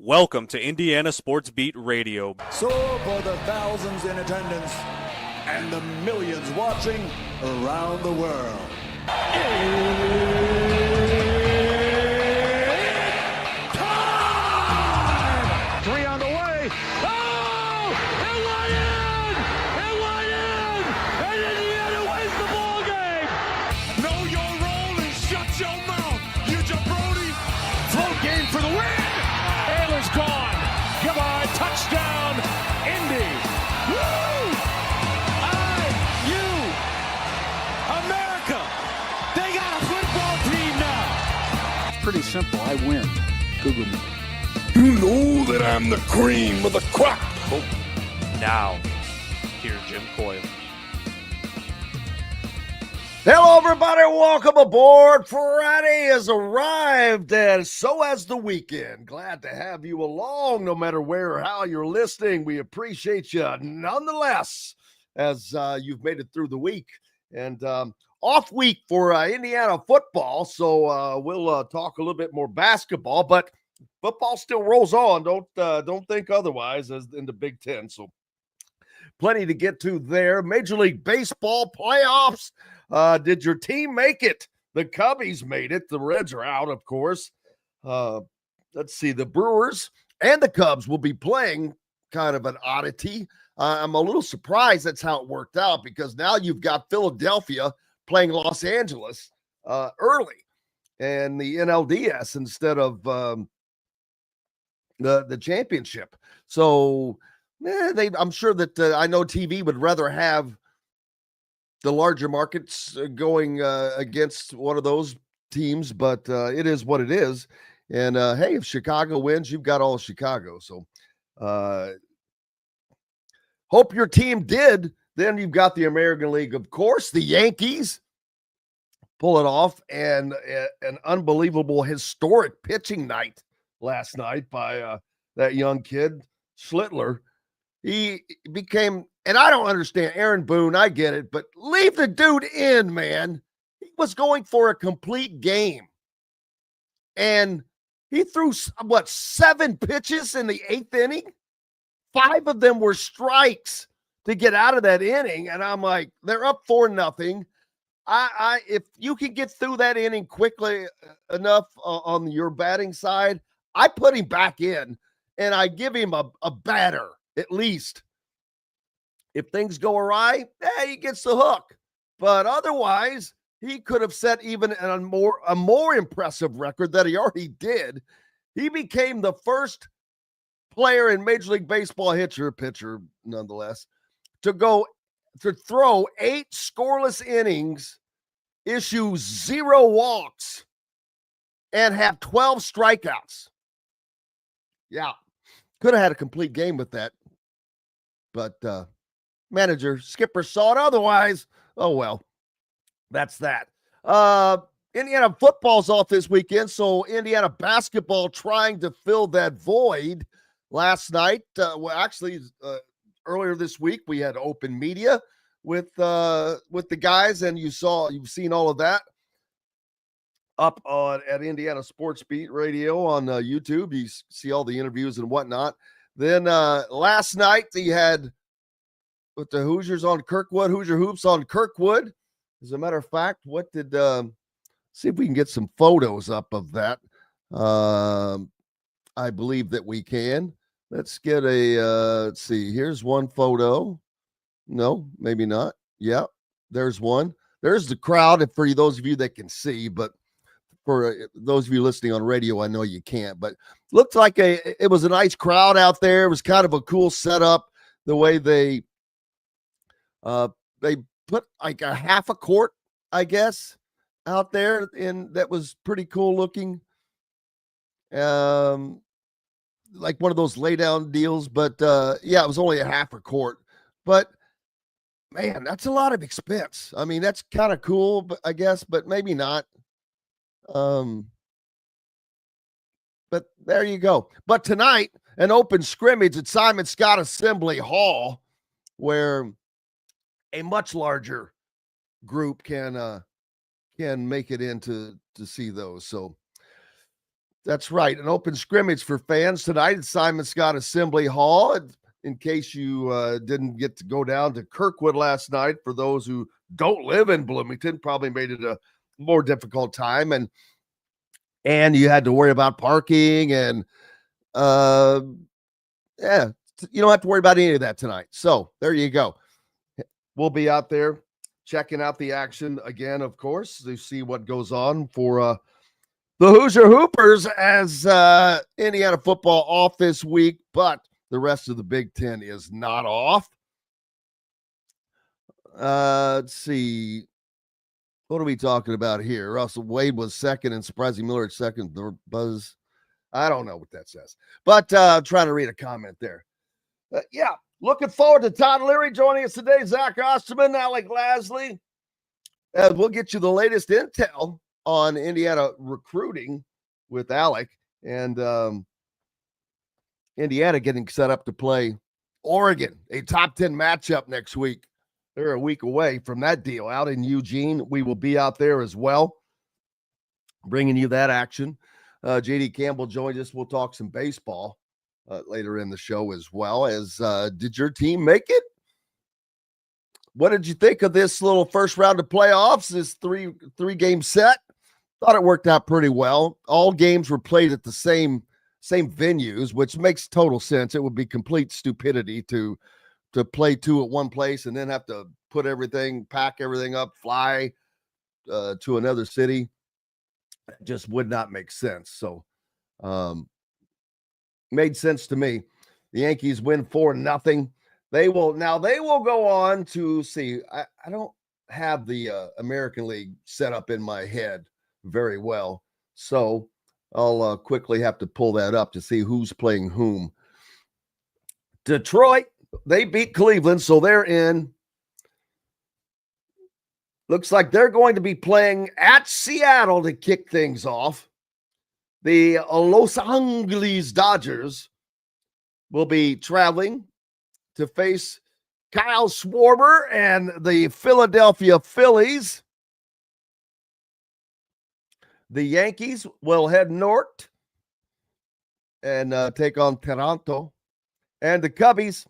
Welcome to Indiana Sports Beat Radio. So for the thousands in attendance and the millions watching around the world. Time! Three on the way. Oh! It went in! It went in! And Indiana wins the ball game! Know your role and shut your mouth, you jabroni! Float game for the win! Ayla's gone. Goodbye. Touchdown, Indy. Woo! IU. America. They got a football team now. Pretty simple. I win. Google me. You know that I'm the cream of the crop. Now, here's Jim Coyle. Hello, everybody. Welcome aboard. Friday has arrived, and so has the weekend. Glad to have you along, no matter where or how you're listening. We appreciate you nonetheless, as you've made it through the week. And off week for Indiana football, so we'll talk a little bit more basketball, but football still rolls on. Don't think otherwise, as in the Big Ten. So plenty to get to there. Major League Baseball playoffs. Did your team make it? The Cubbies made it. The Reds are out, of course. Let's see. The Brewers and the Cubs will be playing. Kind of an oddity. I'm a little surprised that's how it worked out, because now you've got Philadelphia playing Los Angeles early and the NLDS instead of the championship. So I'm sure that I know TV would rather have the larger markets going against one of those teams, but it is what it is. And hey, if Chicago wins, you've got all of Chicago. So hope your team did. Then you've got the American League, of course, the Yankees pull it off, and an unbelievable historic pitching night last night by that young kid, Schlittler. He became, and I don't understand Aaron Boone, I get it, but leave the dude in, man. He was going for a complete game. And he threw, 7 pitches in the 8th inning? 5 of them were strikes to get out of that inning. And I'm like, they're up 4-0. If you can get through that inning quickly enough on your batting side, I put him back in and I give him a batter at least. If things go awry, he gets the hook. But otherwise, he could have set even a more impressive record that he already did. He became the first player in Major League Baseball, pitcher nonetheless, to throw 8 scoreless innings, issue 0 walks, and have 12 strikeouts. Yeah, could have had a complete game with that. But manager, skipper saw it otherwise. Oh, well, that's that. Indiana football's off this weekend, so Indiana basketball trying to fill that void. Last night, earlier this week, we had open media with the guys, and you've seen all of that up at Indiana Sports Beat Radio on YouTube. You see all the interviews and whatnot. Then last night they had with the Hoosiers on Kirkwood, Hoosier Hoops on Kirkwood. As a matter of fact, what did see if we can get some photos up of that. I believe that we can. Let's get let's see. Here's one photo. No, maybe not. Yeah, there's one. There's the crowd for those of you that can see, but for those of you listening on radio, I know you can't, but looked like it was a nice crowd out there. It was kind of a cool setup, the way they put like a half a court, I guess, out there, and that was pretty cool looking. Like one of those lay down deals, but yeah, it was only a half a court, but man, that's a lot of expense. I mean, that's kind of cool, but I guess, but maybe not. But there you go. But tonight, an open scrimmage at Simon Scott Assembly Hall, where a much larger group can make it in to see those. So That's right. An open scrimmage for fans tonight at Simon Scott Assembly Hall. In case you didn't get to go down to Kirkwood last night, for those who don't live in Bloomington, probably made it a more difficult time. And you had to worry about parking and yeah, you don't have to worry about any of that tonight. So there you go. We'll be out there checking out the action again, of course, to see what goes on for the Hoosier Hoopers as Indiana football off this week, but the rest of the Big Ten is not off. Let's see. What are we talking about here? Russell Wade was second and Surprising Miller at second. The buzz. I don't know what that says, but trying to read a comment there. Yeah, looking forward to Todd Leary joining us today. Zach Osterman, Alec Lasley. We'll get you the latest intel on Indiana recruiting with Alec and Indiana getting set up to play Oregon, a top 10 matchup next week. They're a week away from that deal out in Eugene. We will be out there as well, bringing you that action. JD Campbell joins us. We'll talk some baseball later in the show as well. As did your team make it? What did you think of this little first round of playoffs, this three-game set? Thought it worked out pretty well. All games were played at the same venues, which makes total sense. It would be complete stupidity to play two at one place and then have to pack everything up, fly to another city. It just would not make sense. So made sense to me. The Yankees win 4-0. They will go on to see. I don't have the American League set up in my head very well, so I'll quickly have to pull that up to see who's playing whom. Detroit, they beat Cleveland, so they're in. Looks like they're going to be playing at Seattle to kick things off. The Los Angeles Dodgers will be traveling to face Kyle Schwarber and the Philadelphia Phillies. The Yankees will head north and take on Toronto. And the Cubbies,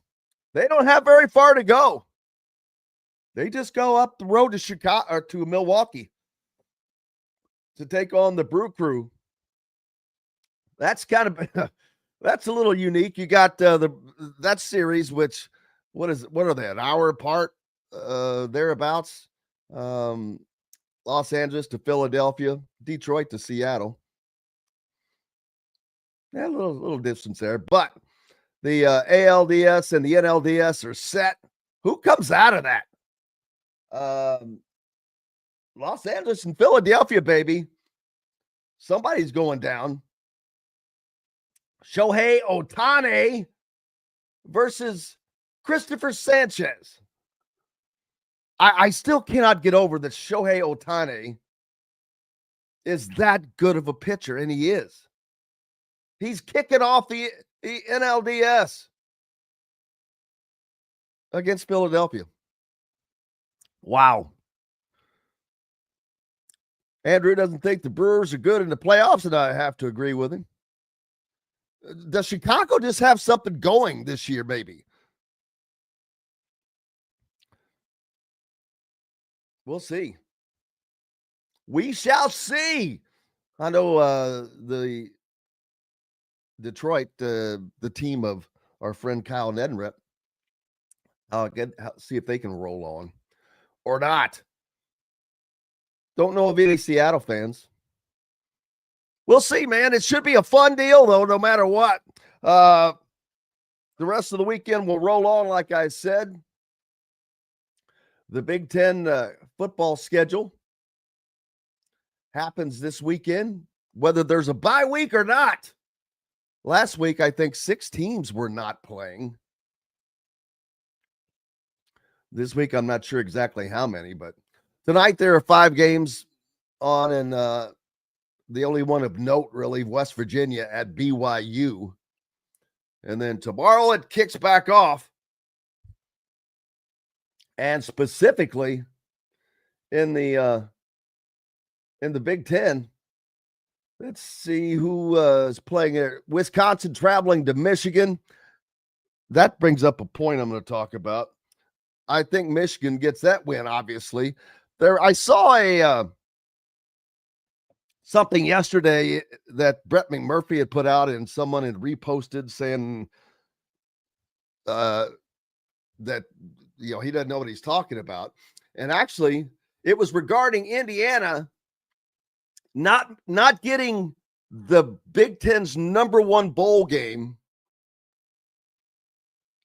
they don't have very far to go. They just go up the road to Chicago or to Milwaukee to take on the Brew Crew. That's kind of that's a little unique. You got that series, which what are they, an hour apart, thereabouts? Los Angeles to Philadelphia, Detroit to Seattle. Yeah, a little distance there, but the ALDS and the NLDS are set. Who comes out of that? Los Angeles and Philadelphia, baby. Somebody's going down. Shohei Ohtani versus Christopher Sanchez. I still cannot get over that Shohei Ohtani is that good of a pitcher, and he is. He's kicking off the NLDS against Philadelphia. Wow. Andrew doesn't think the Brewers are good in the playoffs, and I have to agree with him. Does Chicago just have something going this year, maybe? We'll see. We shall see. I know the Detroit, the team of our friend Kyle Neddenrep, see if they can roll on or not. Don't know of any Seattle fans. We'll see, man. It should be a fun deal, though, no matter what. The rest of the weekend will roll on, like I said. The Big Ten football schedule happens this weekend, whether there's a bye week or not. Last week, I think 6 teams were not playing. This week, I'm not sure exactly how many, but tonight there are 5 games on, and the only one of note, really, West Virginia at BYU. And then tomorrow it kicks back off. And specifically in the Big Ten, Let's see who is playing it. Wisconsin traveling to Michigan. That brings up a point I'm going to talk about. I think Michigan gets that win, obviously. I saw a something yesterday that Brett McMurphy had put out and someone had reposted saying that he doesn't know what he's talking about. And actually, it was regarding Indiana not getting the Big Ten's #1 bowl game.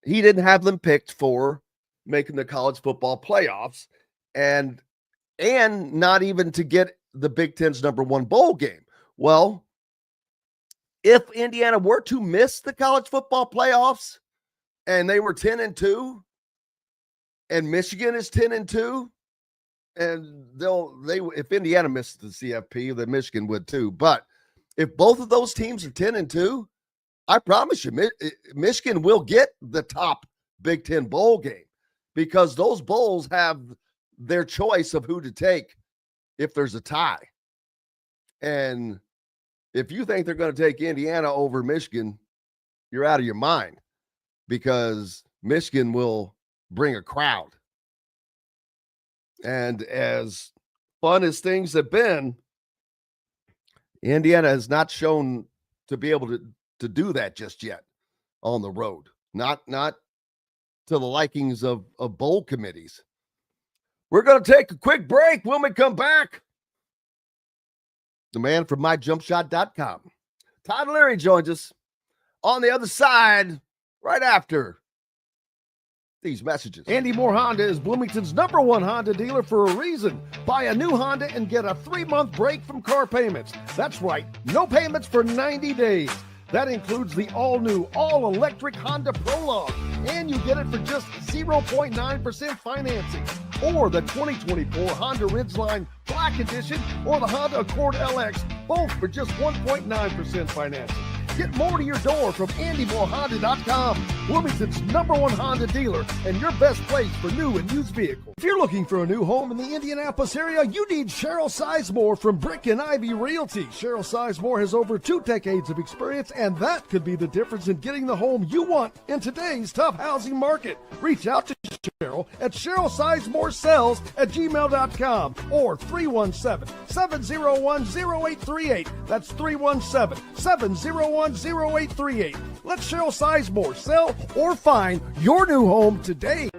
He didn't have them picked for making the college football playoffs and not even to get the Big Ten's #1 bowl game. Well, if Indiana were to miss the college football playoffs and they were 10-2 and Michigan is 10-2, and if Indiana misses the CFP, then Michigan would too. But if both of those teams are 10-2, I promise you, Michigan will get the top Big Ten bowl game because those bowls have their choice of who to take if there's a tie. And if you think they're going to take Indiana over Michigan, you're out of your mind because Michigan will bring a crowd. And as fun as things have been, Indiana has not shown to be able to do that just yet on the road. Not to the likings of bowl committees. We're going to take a quick break. When we come back, the man from myjumpshot.com, Todd Leary, joins us on the other side right after these messages. Andy Moore Honda is Bloomington's #1 Honda dealer for a reason. Buy a new Honda and get a 3-month break from car payments. That's right, no payments for 90 days. That includes the all-new, all-electric Honda Prologue, and you get it for just 0.9% financing. Or the 2024 Honda Ridgeline Black Edition or the Honda Accord LX, both for just 1.9% financing. Get more to your door from AndyMooreHonda.com, Bloomington's #1 Honda dealer and your best place for new and used vehicles. If you're looking for a new home in the Indianapolis area, you need Cheryl Sizemore from Brick and Ivy Realty. Cheryl Sizemore has over 2 decades of experience, and that could be the difference in getting the home you want in today's tough housing market. Reach out to Cheryl at CherylSizemooreSells@gmail.com or 317-701-0838. That's 317-701-0838. Let Cheryl Sizemore sell or find your new home today.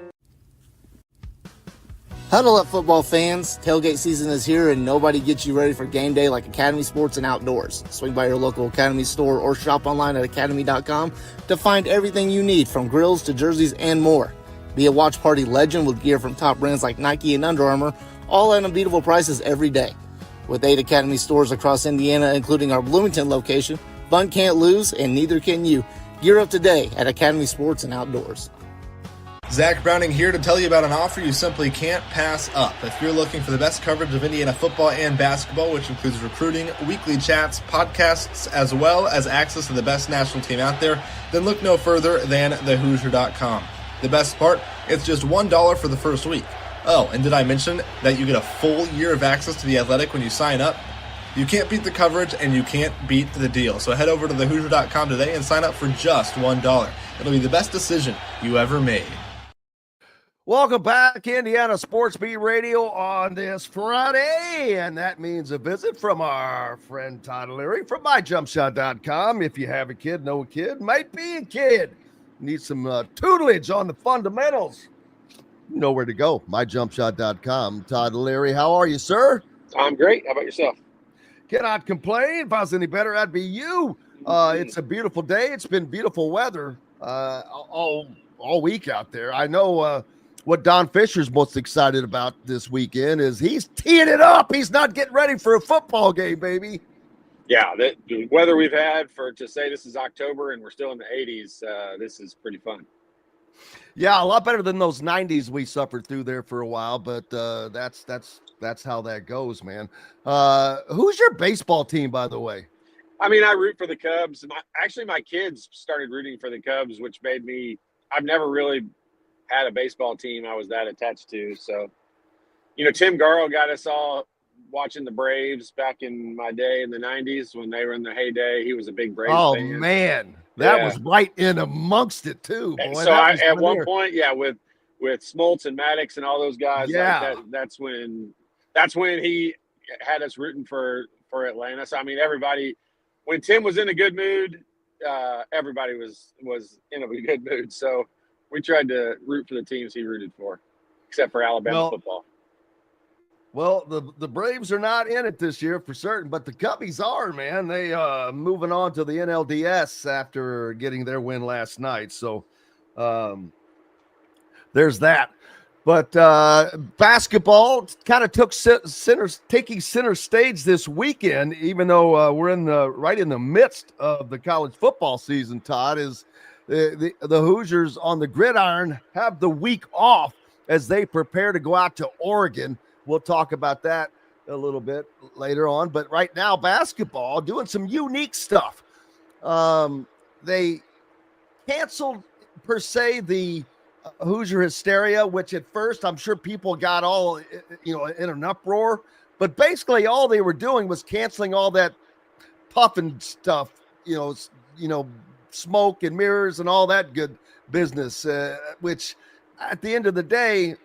Huddle up, football fans. Tailgate season is here and nobody gets you ready for game day like Academy Sports and Outdoors. Swing by your local Academy store or shop online at academy.com to find everything you need from grills to jerseys and more. Be a watch party legend with gear from top brands like Nike and Under Armour, all at unbeatable prices every day. With 8 Academy stores across Indiana, including our Bloomington location, fun can't lose and neither can you. Gear up today at Academy Sports and Outdoors. Zach Browning here to tell you about an offer you simply can't pass up. If you're looking for the best coverage of Indiana football and basketball, which includes recruiting, weekly chats, podcasts, as well as access to the best national team out there, then look no further than thehoosier.com. The best part, it's just $1 for the first week. Oh, and did I mention that you get a full year of access to The Athletic when you sign up? You can't beat the coverage and you can't beat the deal. So head over to thehoosier.com today and sign up for just $1. It'll be the best decision you ever made. Welcome back, Indiana Sports Beat Radio on this Friday, and that means a visit from our friend Todd Leary from myjumpshot.com. If you have a kid, know a kid, might be a kid, need some tutelage on the fundamentals, you know where to go, myjumpshot.com. Todd Leary, how are you, sir? I'm great. How about yourself? Cannot complain. If I was any better, I'd be you. It's a beautiful day. It's been beautiful weather all week out there. I know what Don Fisher's most excited about this weekend is he's teeing it up. He's not getting ready for a football game, baby. Yeah, the weather we've had to say this is October and we're still in the 80s, this is pretty fun. Yeah, a lot better than those 90s we suffered through there for a while, but that's how that goes, man. Who's your baseball team, by the way? I mean, I root for the Cubs. My kids started rooting for the Cubs, which made me – I've never really had a baseball team I was that attached to. So, Tim Garl got us all watching the Braves back in my day in the 90s when they were in their heyday. He was a big Braves Oh, fan. man. That Yeah. was right in amongst it, too. Boy, So at one weird. point, with Smoltz and Maddox and all those guys, Yeah. that's when he had us rooting for Atlanta. So, I mean, everybody – when Tim was in a good mood, everybody was in a good mood. So we tried to root for the teams he rooted for, except for Alabama football. Well, the Braves are not in it this year for certain, but the Cubbies are, man. They moving on to the NLDS after getting their win last night. So there's that. But basketball kind of taking center stage this weekend, even though we're right in the midst of the college football season. Todd, is the Hoosiers on the gridiron have the week off as they prepare to go out to Oregon. We'll talk about that a little bit later on. But right now, basketball doing some unique stuff. They canceled, per se, the Hoosier Hysteria, which at first I'm sure people got all, in an uproar. But basically all they were doing was canceling all that puffing stuff, smoke and mirrors and all that good business, which at the end of the day,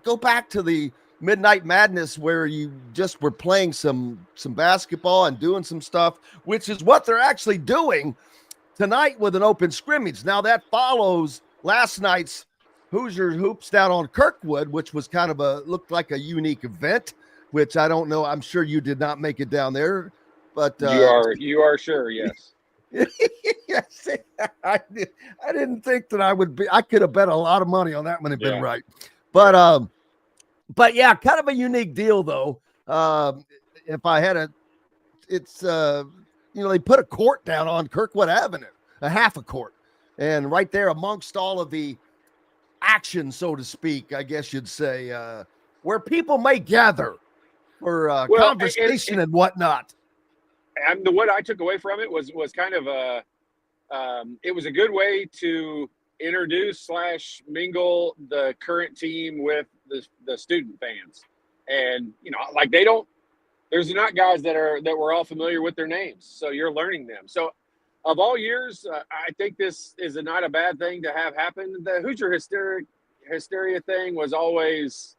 go back to the Midnight Madness where you just were playing some basketball and doing some stuff, which is what they're actually doing tonight with an open scrimmage. Now that follows last night's Hoosier Hoops down on Kirkwood, which was kind of looked like a unique event, which I don't know. I'm sure you did not make it down there, but you are sure. Yes. Yes. I didn't think that I could have bet a lot of money on that one had been right. But yeah, kind of a unique deal though. If I had they put a court down on Kirkwood Avenue, a half a court, and right there amongst all of the action, so to speak, I guess you'd say, where people may gather for conversation and whatnot. And what I took away from it was kind of it was a good way to introduce / mingle the current team with the student fans. And, there's not guys that we're all familiar with their names. So you're learning them. So of all years, I think this is not a bad thing to have happen. The Hoosier hysteria thing was always,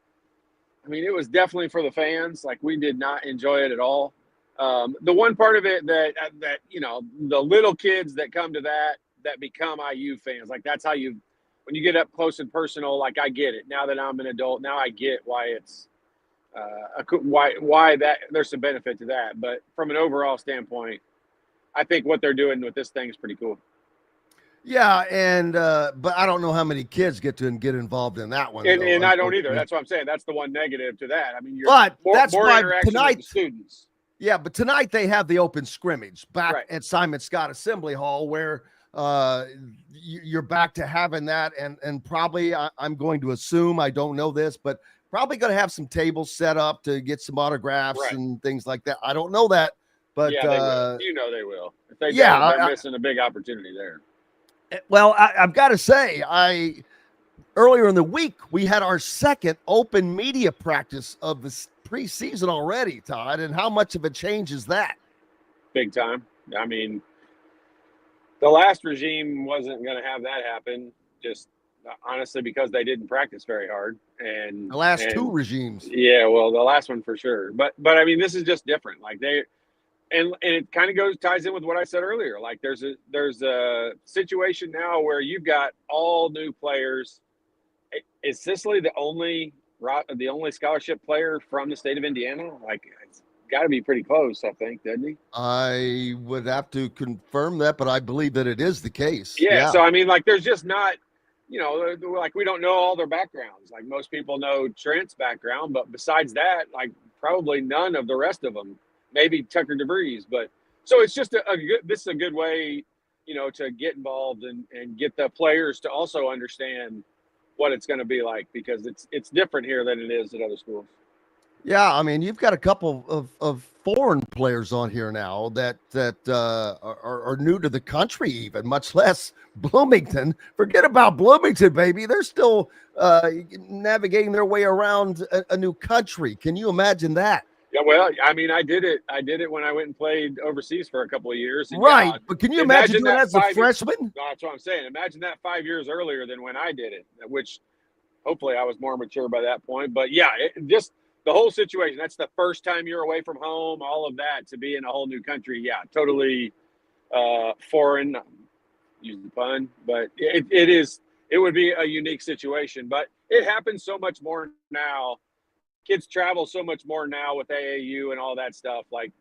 it was definitely for the fans. We did not enjoy it at all. The one part of it that the little kids that come to that become IU fans, that's how when you get up close and personal, I get it. Now that I'm an adult, now I get why it's why that there's some benefit to that. But from an overall standpoint, I think what they're doing with this thing is pretty cool. Yeah, and but I don't know how many kids get involved in that one. And I don't either. That's what I'm saying. That's the one negative to that. That's more why interaction tonight, with the students. Yeah, but tonight they have the open scrimmage back at Simon Scott Assembly Hall, where you're back to having that, and probably I'm going to assume, I don't know this, but probably going to have some tables set up to get some autographs and things like that. I don't know that, but they will. They will. If they don't, they're missing a big opportunity there. Well, I've got to say, earlier in the week we had our second open media practice of the preseason already, Todd, and how much of a change is that? Big time. The last regime wasn't going to have that happen, just honestly because they didn't practice very hard. And the last two regimes. Yeah, well, the last one for sure. But this is just different. And it kind of ties in with what I said earlier. There's a situation now where you've got all new players. Is Sicily the only scholarship player from the state of Indiana? It's got to be pretty close, I think, doesn't he? I would have to confirm that, but I believe that it is the case. Yeah. So there's just not, we don't know all their backgrounds. Most people know Trent's background, but besides that, probably none of the rest of them. Maybe Tucker DeVries, but so it's just this is a good way, to get involved and get the players to also understand what it's going to be like, because it's different here than it is at other schools. Yeah, you've got a couple of foreign players on here now that are new to the country, even much less Bloomington. Forget about Bloomington, baby. They're still navigating their way around a new country. Can you imagine that? Yeah, well, I mean, I did it when I went and played overseas for a couple of years. And Right. yeah, But can you imagine doing that as a 5 years. freshman? No, that's what I'm saying. Imagine that 5 years earlier than when I did it, which hopefully I was more mature by that point. But yeah, just the whole situation. That's the first time you're away from home, all of that, to be in a whole new country. Yeah, totally foreign, use the pun, but it would be a unique situation. But it happens so much more now. Kids travel so much more now with AAU and all that stuff. Like,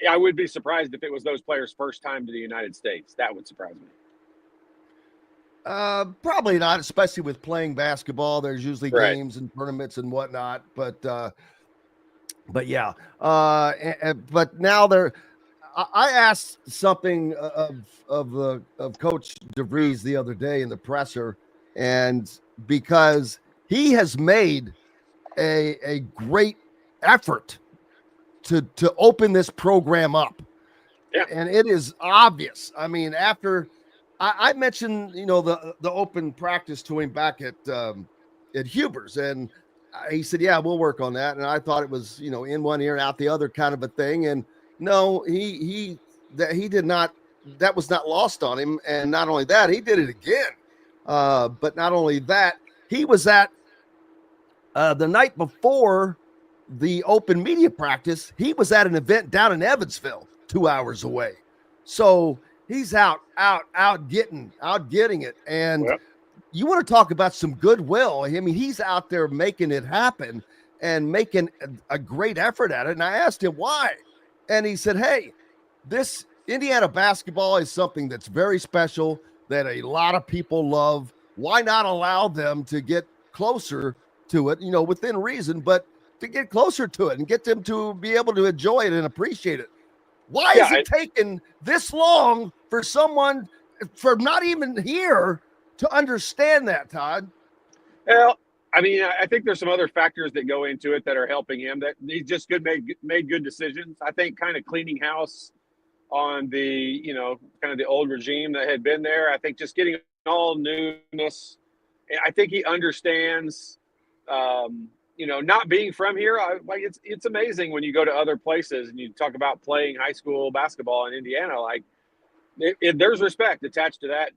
I would be surprised if it was those players' first time to the United States. That would surprise me. Probably not, especially with playing basketball. There's usually Right. games and tournaments and whatnot. But yeah. But now I asked something of Coach DeVries the other day in the presser, and because he has made a great effort to open this program up. Yeah. And it is obvious. I mean, after I mentioned, the open practice to him back at Huber's, and he said, yeah, we'll work on that. And I thought it was, in one ear, out the other kind of a thing. And no, he did not, that was not lost on him. And not only that, he did it again. But not only that, he was at the night before the open media practice, he was at an event down in Evansville, 2 hours away. So he's out getting it. And you want to talk about some goodwill. I mean, he's out there making it happen and making a great effort at it. And I asked him why. And he said, hey, this Indiana basketball is something that's very special that a lot of people love. Why not allow them to get closer to it, within reason, but to get closer to it and get them to be able to enjoy it and appreciate it. Why is it taking this long for someone for not even here to understand that, Todd? Well, I mean, I think there's some other factors that go into it that are helping him, that he's just made good decisions. I think kind of cleaning house on the, kind of the old regime that had been there. I think just getting all newness. I think he understands, not being from here. It's amazing when you go to other places and you talk about playing high school basketball in Indiana. Like, there's respect attached to that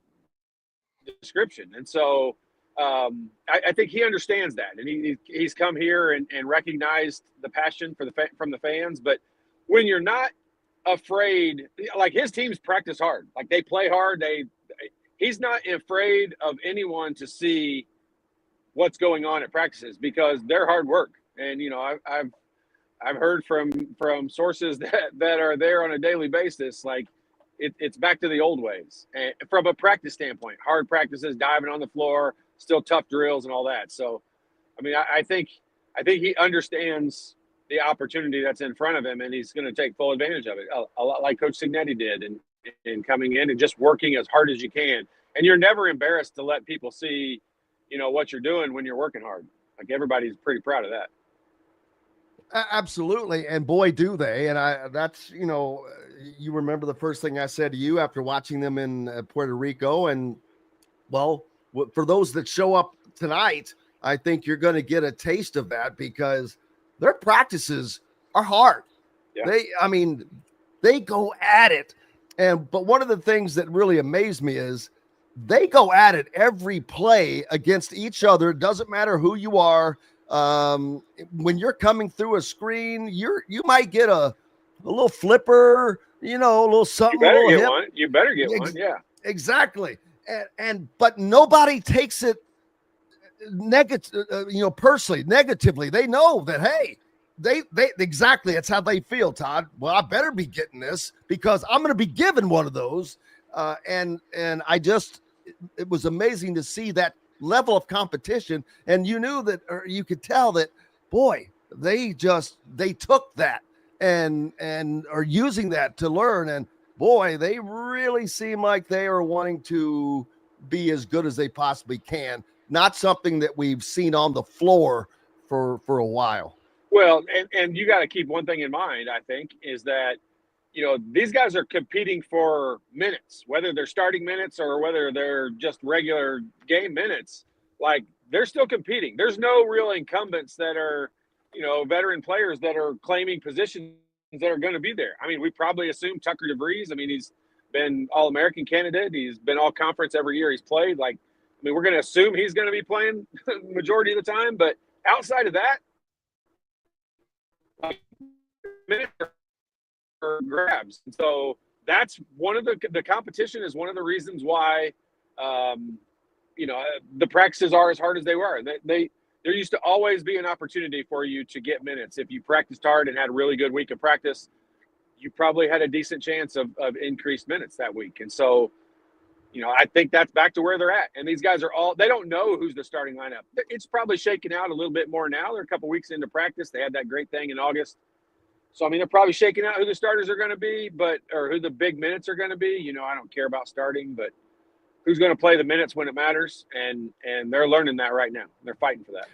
description, and so I think he understands that, and he's come here and recognized the passion from the fans. But when you're not afraid, like, his teams practice hard, like they play hard. He's not afraid of anyone to see what's going on at practices, because they're hard work. And I've heard from sources that are there on a daily basis, like it's back to the old ways. And from a practice standpoint, hard practices, diving on the floor, still tough drills and all that. So, I mean, I think he understands the opportunity that's in front of him, and he's going to take full advantage of it, a lot like Coach Signetti did, and coming in and just working as hard as you can. And you're never embarrassed to let people see, what you're doing when you're working hard. Like, everybody's pretty proud of that. Absolutely. And boy, do they. And that's, you remember the first thing I said to you after watching them in Puerto Rico. And well, for those that show up tonight, I think you're going to get a taste of that, because their practices are hard. Yeah. They go at it. But one of the things that really amazed me is they go at it every play against each other. It doesn't matter who you are. When you're coming through a screen, you might get a little flipper, a little something. You better get one. Yeah, exactly. But nobody takes it negative, personally, negatively. They know that, hey, they exactly, that's how they feel, Todd. Well, I better be getting this, because I'm going to be given one of those. And it was amazing to see that level of competition. And you knew that, or you could tell that, boy, they took that and are using that to learn. And boy, they really seem like they are wanting to be as good as they possibly can. Not something that we've seen on the floor for a while. Well, and you got to keep one thing in mind, I think, is that, these guys are competing for minutes, whether they're starting minutes or whether they're just regular game minutes. Like, they're still competing. There's no real incumbents that are veteran players that are claiming positions that are going to be there. I mean, we probably assume Tucker DeVries. I mean, he's been All-American candidate. He's been All-Conference every year he's played. We're going to assume he's going to be playing the majority of the time. But outside of that, minutes are grabs. And so that's one of the competition is one of the reasons why, the practices are as hard as they were. There used to always be an opportunity for you to get minutes. If you practiced hard and had a really good week of practice, you probably had a decent chance of increased minutes that week. And so, I think that's back to where they're at. And these guys they don't know who's the starting lineup. It's probably shaking out a little bit more now. They're a couple weeks into practice. They had that great thing in August. So, I mean, they're probably shaking out who the starters are going to be, or who the big minutes are going to be. I don't care about starting, but who's going to play the minutes when it matters. And they're learning that right now. They're fighting for that.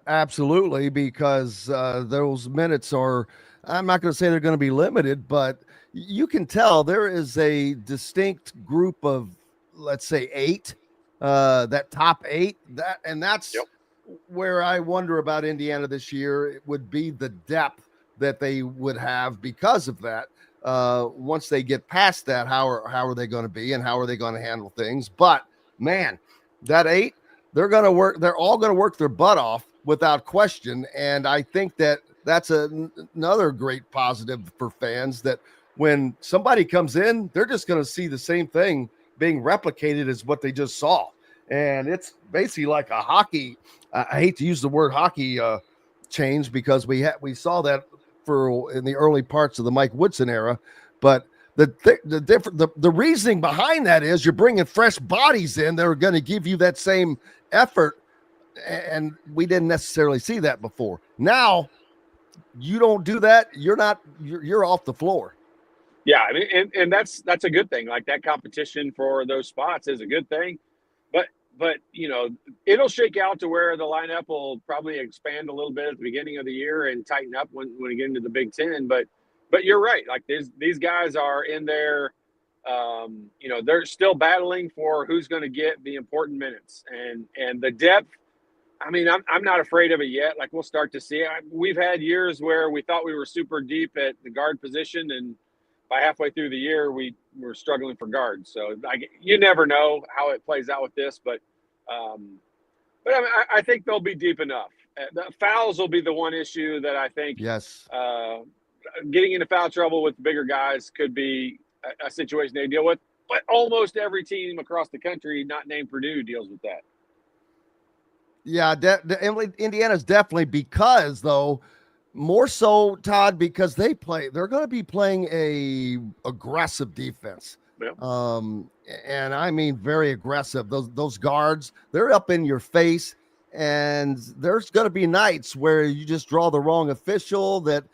Absolutely, because those minutes are, I'm not going to say they're going to be limited, but you can tell there is a distinct group of, let's say, 8, that top 8, that's where I wonder about Indiana this year. It would be the depth that they would have because of that. Once they get past that, how are they going to be and how are they going to handle things? But man, that 8, they're going to work. They're all going to work their butt off without question. And I think that's another great positive for fans, that when somebody comes in, they're just going to see the same thing being replicated as what they just saw. And it's basically like a hockey. I hate to use the word hockey change, because we saw that in the early parts of the Mike Woodson era, but the reasoning behind that is you're bringing fresh bodies in that are going to give you that same effort, and we didn't necessarily see that before. Now you don't do that, you're off the floor. Yeah, I mean, and that's a good thing. Like, that competition for those spots is a good thing, but it'll shake out to where the lineup will probably expand a little bit at the beginning of the year and tighten up when we get into the Big Ten. But you're right. Like, these guys are in there. They're still battling for who's going to get the important minutes and the depth. I mean, I'm not afraid of it yet. Like, we'll start to see it. We've had years where we thought we were super deep at the guard position, and by halfway through the year, we were struggling for guards. So you never know how it plays out with this, but I mean, I think they'll be deep enough. The fouls will be the one issue that I think. Yes. Getting into foul trouble with bigger guys could be a situation they deal with, but almost every team across the country, not named Purdue, deals with that. Yeah, Indiana's definitely, because though, more so, Todd, because they're going to be playing a aggressive defense. Yep. And I mean, very aggressive. Those guards, they're up in your face, and there's going to be nights where you just draw the wrong official that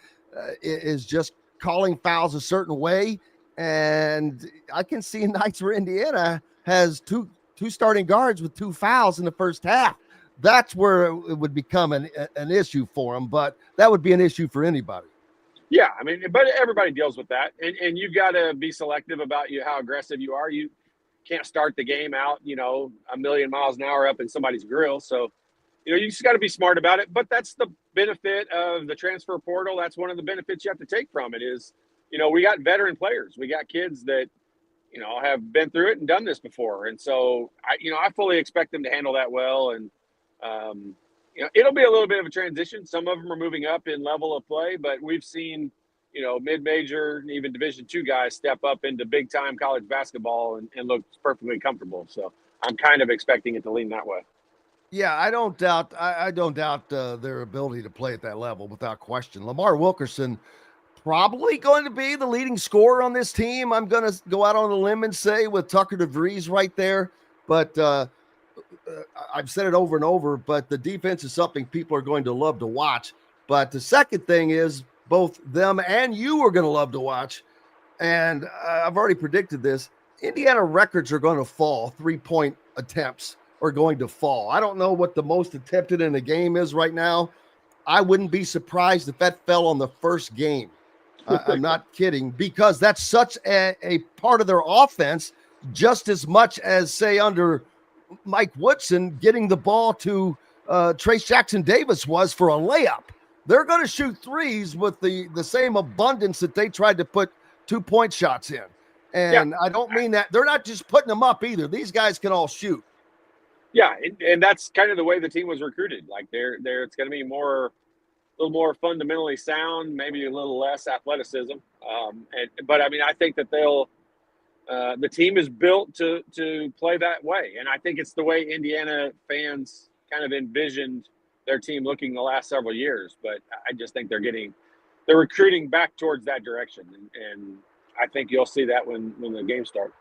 is just calling fouls a certain way. And I can see nights where Indiana has two starting guards with 2 fouls in the first half. That's where it would become an issue for them, but that would be an issue for anybody. Yeah, I mean, but everybody deals with that, and you've got to be selective about how aggressive you are. You can't start the game out, a million miles an hour up in somebody's grill. So, you just got to be smart about it. But that's the benefit of the transfer portal. That's one of the benefits you have to take from it is, we got veteran players. We got kids that, have been through it and done this before. And so, I fully expect them to handle that well. And, it'll be a little bit of a transition. Some of them are moving up in level of play, but we've seen, mid-major, even Division II guys step up into big-time college basketball and look perfectly comfortable. So I'm kind of expecting it to lean that way. Yeah, I don't doubt their ability to play at that level without question. Lamar Wilkerson probably going to be the leading scorer on this team. I'm going to go out on a limb and say, with Tucker DeVries right there, but I've said it over and over, but the defense is something people are going to love to watch. But the second thing is both them and you are going to love to watch. And I've already predicted this. Indiana records are going to fall. 3-point attempts are going to fall. I don't know what the most attempted in a game is right now. I wouldn't be surprised if that fell on the first game. I'm not kidding, because that's such a part of their offense, just as much as, say, under Mike Woodson, getting the ball to Trace Jackson Davis was for a layup. they're going to shoot threes with the same abundance that they tried to put 2-point shots in. And I don't mean that. They're not just putting them up either. These guys can all shoot. Yeah, and that's kind of the way the team was recruited. Like it's going to be a little more fundamentally sound, maybe a little less athleticism. But I mean, I think that the team is built to play that way, and I think it's the way Indiana fans kind of envisioned their team looking the last several years. But I just think they're recruiting back towards that direction, and I think you'll see that when the game starts.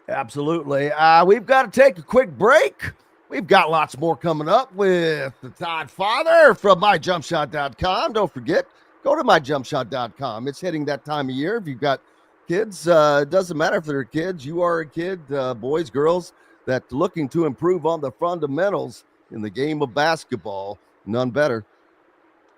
Absolutely. We've got to take a quick break. We've got lots more coming up with the Todd father from myjumpshot.com. Don't forget, go to myjumpshot.com. It's hitting that time of year. If you've got kids, it doesn't matter if they're kids. You are a kid, boys, girls, that looking to improve on the fundamentals in the game of basketball. None better.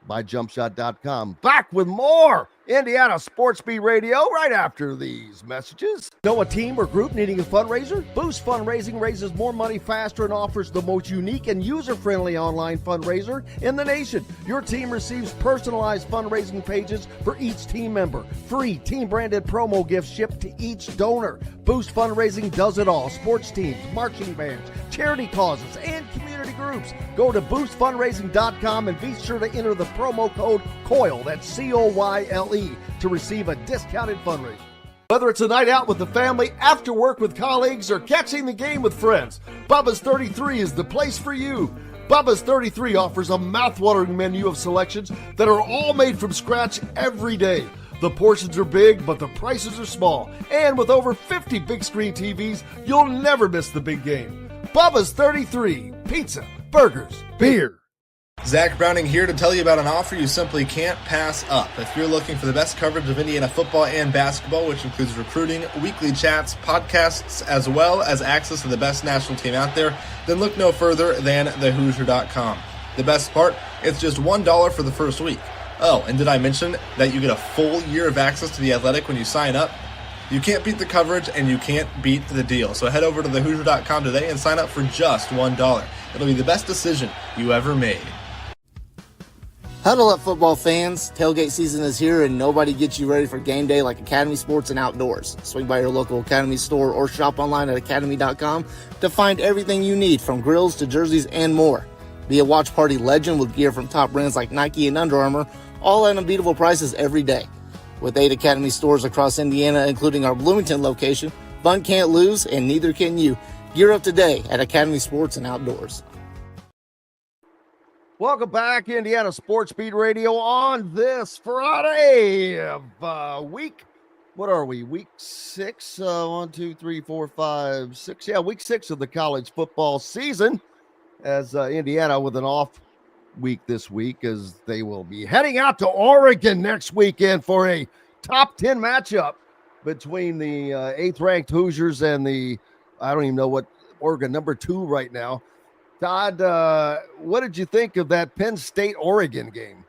MyJumpShot.com. Back with more Indiana Sports Beat Radio right after these messages. Know a team or group needing a fundraiser? Boost Fundraising raises more money faster and offers the most unique and user-friendly online fundraiser in the nation. Your team receives personalized fundraising pages for each team member. Free team-branded promo gifts shipped to each donor. Boost Fundraising does it all. Sports teams, marching bands, charity causes, and community groups. Go to boostfundraising.com and be sure to enter the promo code COYLE, that's COYLE, to receive a discounted fundraiser. Whether it's a night out with the family, after work with colleagues, or catching the game with friends, Bubba's 33 is the place for you. Bubba's 33 offers a mouthwatering menu of selections that are all made from scratch every day. The portions are big, but the prices are small. And with over 50 big screen TVs, you'll never miss the big game. Bubba's 33, pizza, burgers, beer. Zach Browning here to tell you about an offer you simply can't pass up. If you're looking for the best coverage of Indiana football and basketball, which includes recruiting, weekly chats, podcasts, as well as access to the best national team out there, then look no further than thehoosier.com. The best part, it's just $1 for the first week. Oh, and did I mention that you get a full year of access to The Athletic when you sign up? You can't beat the coverage and you can't beat the deal. So head over to thehoosier.com today and sign up for just $1. It'll be the best decision you ever made. Huddle up, football fans. Tailgate season is here, and nobody gets you ready for game day like Academy Sports and Outdoors. Swing by your local Academy store or shop online at academy.com to find everything you need, from grills to jerseys and more. Be a watch party legend with gear from top brands like Nike and Under Armour, all at unbeatable prices every day. With 8 Academy stores across Indiana, including our Bloomington location, fun can't lose, and neither can you. Gear up today at Academy Sports and Outdoors. Welcome back, Indiana Sports Beat Radio, on this Friday of week. What are we? Week 6? 1, 2, 3, 4, 5, 6. Yeah, week 6 of the college football season, as Indiana with an off week this week, as they will be heading out to Oregon next weekend for a top 10 matchup between the 8th ranked Hoosiers and I don't even know what Oregon, number 2 right now. Todd, what did you think of that Penn State-Oregon game?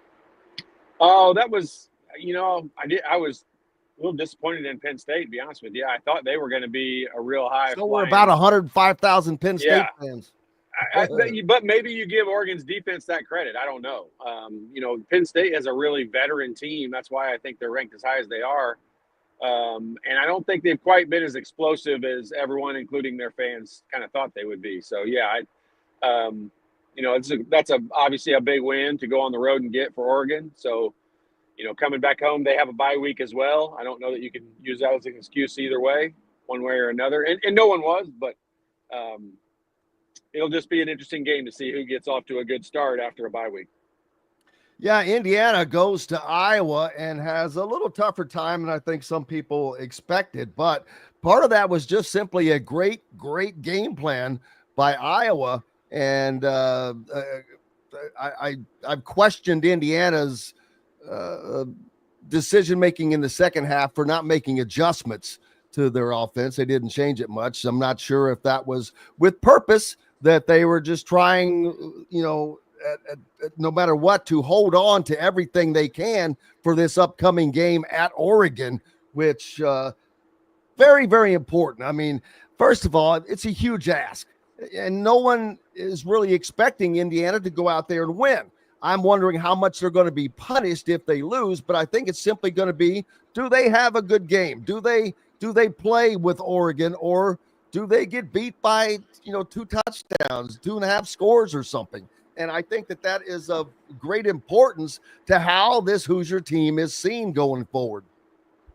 Oh, that was, I was a little disappointed in Penn State, to be honest with you. I thought they were going to be a real high. So we're about 105,000 Penn State fans. But maybe you give Oregon's defense that credit. I don't know. Penn State has a really veteran team. That's why I think they're ranked as high as they are. And I don't think they've quite been as explosive as everyone, including their fans, kind of thought they would be. So, yeah, that's obviously a big win to go on the road and get for Oregon. So, coming back home, they have a bye week as well. I don't know that you can use that as an excuse either way, one way or another. And no one was, but it'll just be an interesting game to see who gets off to a good start after a bye week. Yeah, Indiana goes to Iowa and has a little tougher time than I think some people expected. But part of that was just simply a great game plan by Iowa. And I've questioned Indiana's decision-making in the second half for not making adjustments to their offense. They didn't change it much. I'm not sure if that was with purpose, that they were just trying, no matter what, to hold on to everything they can for this upcoming game at Oregon, which very, very important. I mean, first of all, it's a huge ask, and no one is really expecting Indiana to go out there and win. I'm wondering how much they're going to be punished if they lose, but I think it's simply going to be, do they have a good game? Do they play with Oregon, or do they get beat by, 2 touchdowns, 2.5 scores or something? And I think that is of great importance to how this Hoosier team is seen going forward.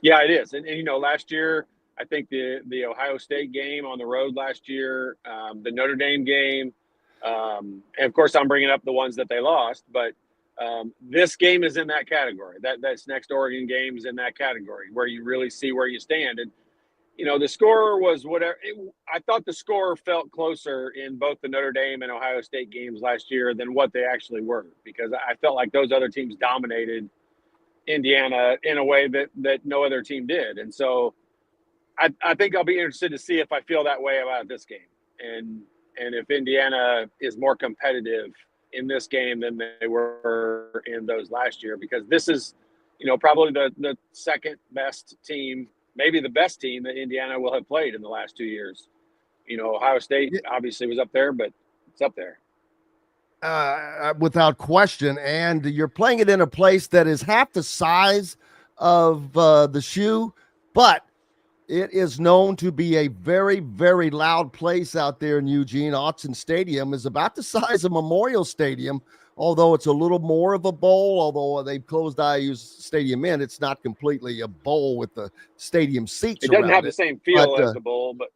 Yeah, it is. And last year, I think the Ohio State game on the road last year, the Notre Dame game, and of course I'm bringing up the ones that they lost, but this game is in that category. That's next Oregon game is in that category where you really see where you stand. And the score was whatever. I thought the score felt closer in both the Notre Dame and Ohio State games last year than what they actually were, because I felt like those other teams dominated Indiana in a way that no other team did. And so I think I'll be interested to see if I feel that way about this game, and if Indiana is more competitive in this game than they were in those last year, because this is, probably the second best team, maybe the best team that Indiana will have played in the last 2 years. Ohio State obviously was up there, but it's up there. Without question. And you're playing it in a place that is half the size of the shoe, but it is known to be a very, very loud place out there in Eugene. Autzen Stadium is about the size of Memorial Stadium, although it's a little more of a bowl. Although they've closed IU's stadium in, it's not completely a bowl with the stadium seats. It doesn't have the same feel as the bowl, but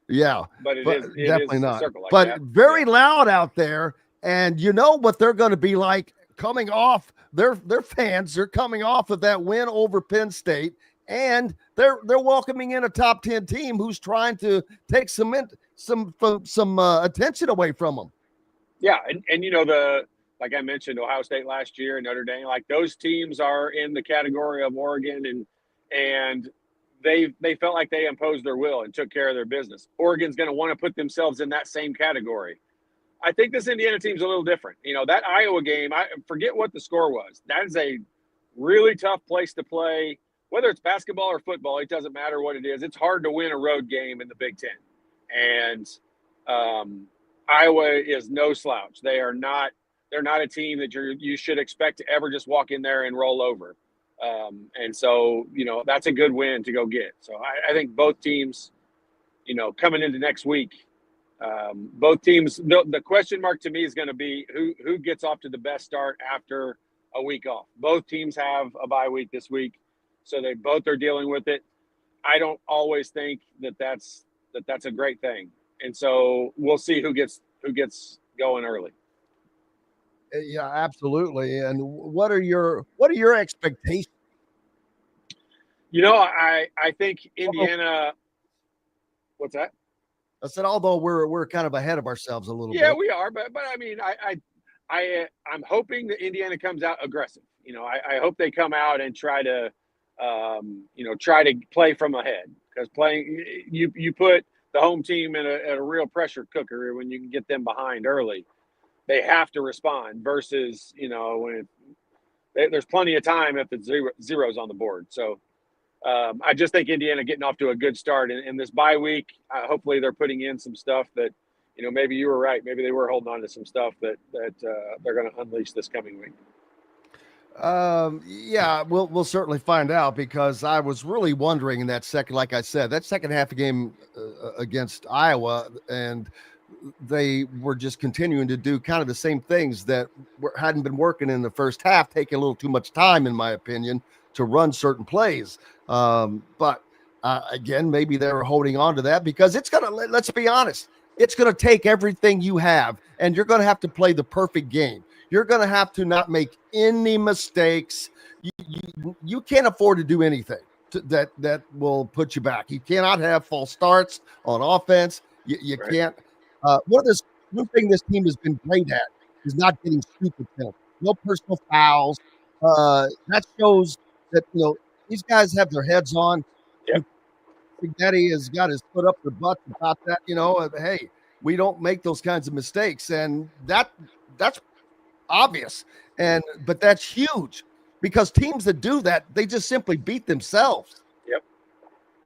yeah, but it is definitely is not. Like but that. Very loud out there, and you know what they're going to be like coming off. Their fans are coming off of that win over Penn State. And they're welcoming in a top 10 team who's trying to take some attention away from them. Yeah, and like I mentioned, Ohio State last year and Notre Dame, like those teams are in the category of Oregon, and they felt like they imposed their will and took care of their business. Oregon's going to want to put themselves in that same category. I think this Indiana team's a little different. That Iowa game, I forget what the score was. That is a really tough place to play. Whether it's basketball or football, it doesn't matter what it is. It's hard to win a road game in the Big Ten. And Iowa is no slouch. They're not a team that you should expect to ever just walk in there and roll over. And so, that's a good win to go get. So I think both teams, coming into next week, both teams, the question mark to me is going to be who gets off to the best start after a week off. Both teams have a bye week this week. So they both are dealing with it. I don't always think that's a great thing, and so we'll see who gets going early. Yeah, absolutely. And what are your expectations? I think Indiana. What's that? I said, although we're kind of ahead of ourselves a little bit. Yeah, we are, but I mean, I'm hoping that Indiana comes out aggressive. I hope they come out and try to play from ahead, because you put the home team in a real pressure cooker when you can get them behind early. They have to respond versus, when there's plenty of time if it's zeros on the board. So I just think Indiana getting off to a good start in this bye week. Hopefully they're putting in some stuff that, maybe you were right. Maybe they were holding on to some stuff that they're going to unleash this coming week. Yeah, we'll certainly find out, because I was really wondering in that second, like I said, that second half of game against Iowa, and they were just continuing to do kind of the same things that hadn't been working in the first half, taking a little too much time, in my opinion, to run certain plays. But again, maybe they were holding on to that because let's be honest, it's going to take everything you have, and you're going to have to play the perfect game. You're going to have to not make any mistakes. You can't afford to do anything that will put you back. You cannot have false starts on offense. You right. Can't. One thing this team has been great at is not getting stupid penalties. No personal fouls. That shows that these guys have their heads on. Yep. Spaghetti has got his foot up their butt about that. Hey, we don't make those kinds of mistakes, and that's obvious, but that's huge, because teams that do that, they just simply beat themselves. Yep.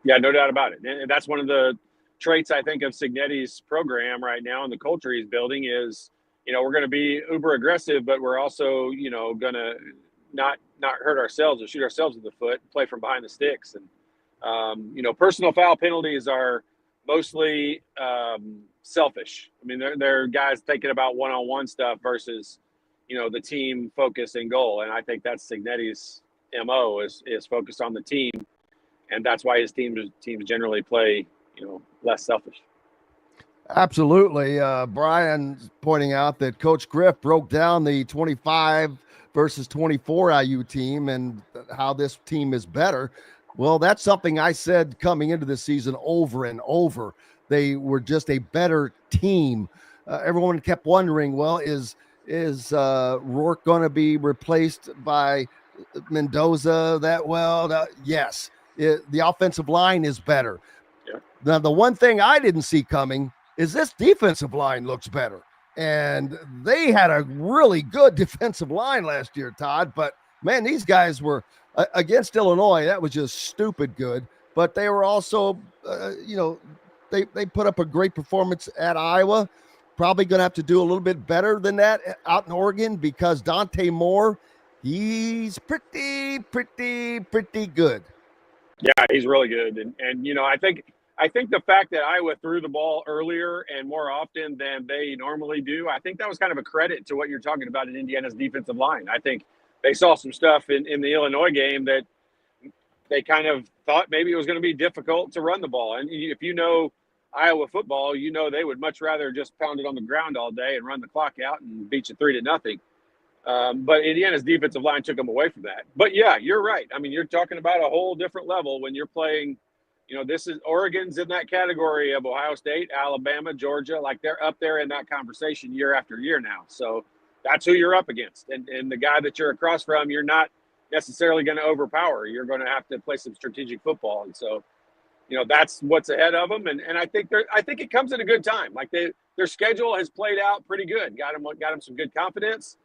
Yeah, no doubt about it. And that's one of the traits, I think, of Signetti's program right now, and the culture he's building is, we're going to be uber aggressive, but we're also, going to not hurt ourselves or shoot ourselves in the foot, play from behind the sticks. And, personal foul penalties are mostly selfish. I mean, they're guys thinking about one-on-one stuff versus, the team focus and goal. And I think that's Signetti's MO is focused on the team. And that's why his teams generally play, less selfish. Absolutely. Brian's pointing out that Coach Griff broke down the 25 versus 24 IU team and how this team is better. Well, that's something I said coming into the season over and over. They were just a better team. Everyone kept wondering, well, is Rourke going to be replaced by Mendoza that well? Yes. The offensive line is better. Yeah. Now, the one thing I didn't see coming is this defensive line looks better. And they had a really good defensive line last year, Todd. But, man, these guys were against Illinois. That was just stupid good. But they were also, they put up a great performance at Iowa. Probably going to have to do a little bit better than that out in Oregon because Dante Moore, he's pretty good. Yeah, he's really good. And I think the fact that Iowa threw the ball earlier and more often than they normally do, I think that was kind of a credit to what you're talking about in Indiana's defensive line. I think they saw some stuff in the Illinois game that they kind of thought maybe it was going to be difficult to run the ball. And if you know Iowa football, they would much rather just pound it on the ground all day and run the clock out and beat you 3-0. But Indiana's defensive line took them away from that. But, yeah, you're right. I mean, you're talking about a whole different level when you're playing – this is Oregon's in that category of Ohio State, Alabama, Georgia. Like they're up there in that conversation year after year now. So that's who you're up against. And the guy that you're across from, you're not necessarily going to overpower. You're going to have to play some strategic football. And so, that's what's ahead of them. And I think it comes at a good time. Like their schedule has played out pretty good. Got them some good confidence.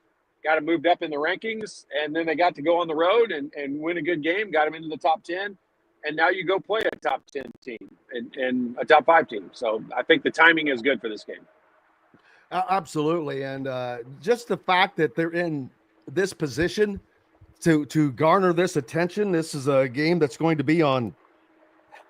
Got them moved up in the rankings. And then they got to go on the road and win a good game. Got them into the top 10. And now you go play a top 10 team and a top 5 team. So I think the timing is good for this game. Absolutely. And just the fact that they're in this position to garner this attention. This is a game that's going to be on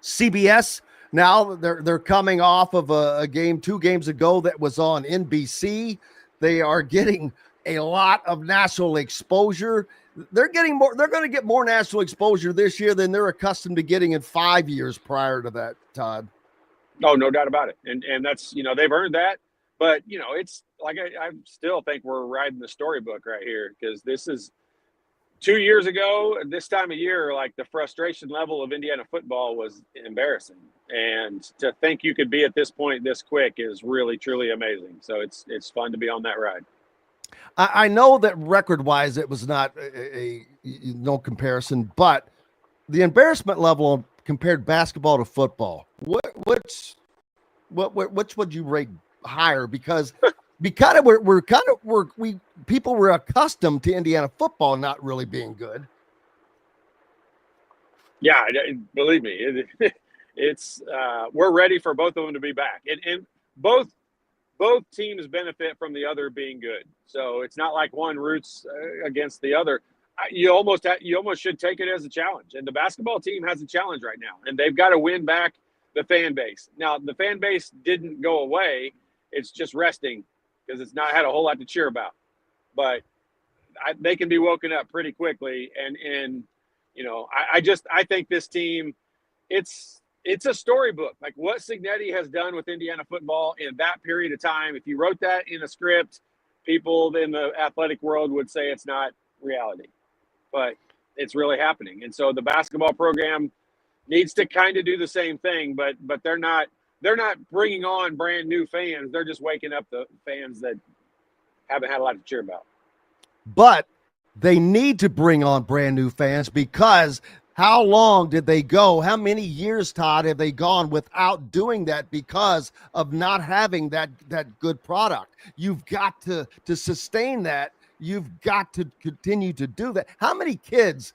CBS. Now they're coming off of a game 2 games ago that was on NBC. They are getting a lot of national exposure. They're going to get more national exposure this year than they're accustomed to getting in 5 years prior to that, Todd. Oh, no doubt about it. And that's, they've earned that. But, it's like I still think we're riding the storybook right here because this is 2 years ago, this time of year, like the frustration level of Indiana football was embarrassing. And to think you could be at this point this quick is really, truly amazing. So it's fun to be on that ride. I know that record-wise it was not a no comparison, but the embarrassment level compared basketball to football, which would you rate higher? Because people were accustomed to Indiana football not really being good. Yeah, believe me, it's we're ready for both of them to be back, and both teams benefit from the other being good. So it's not like one roots against the other. You almost should take it as a challenge. And the basketball team has a challenge right now, and they've got to win back the fan base. Now, the fan base didn't go away. It's just resting because it's not had a whole lot to cheer about. But they can be woken up pretty quickly. And I think this team, it's a storybook. Like what Signetti has done with Indiana football in that period of time, if you wrote that in a script, people in the athletic world would say it's not reality. But it's really happening. And so the basketball program needs to kind of do the same thing, but they're not bringing on brand new fans. They're just waking up the fans that haven't had a lot to cheer about. But they need to bring on brand new fans because how long did they go? How many years, Todd, have they gone without doing that because of not having that good product? You've got to sustain that. You've got to continue to do that. How many kids,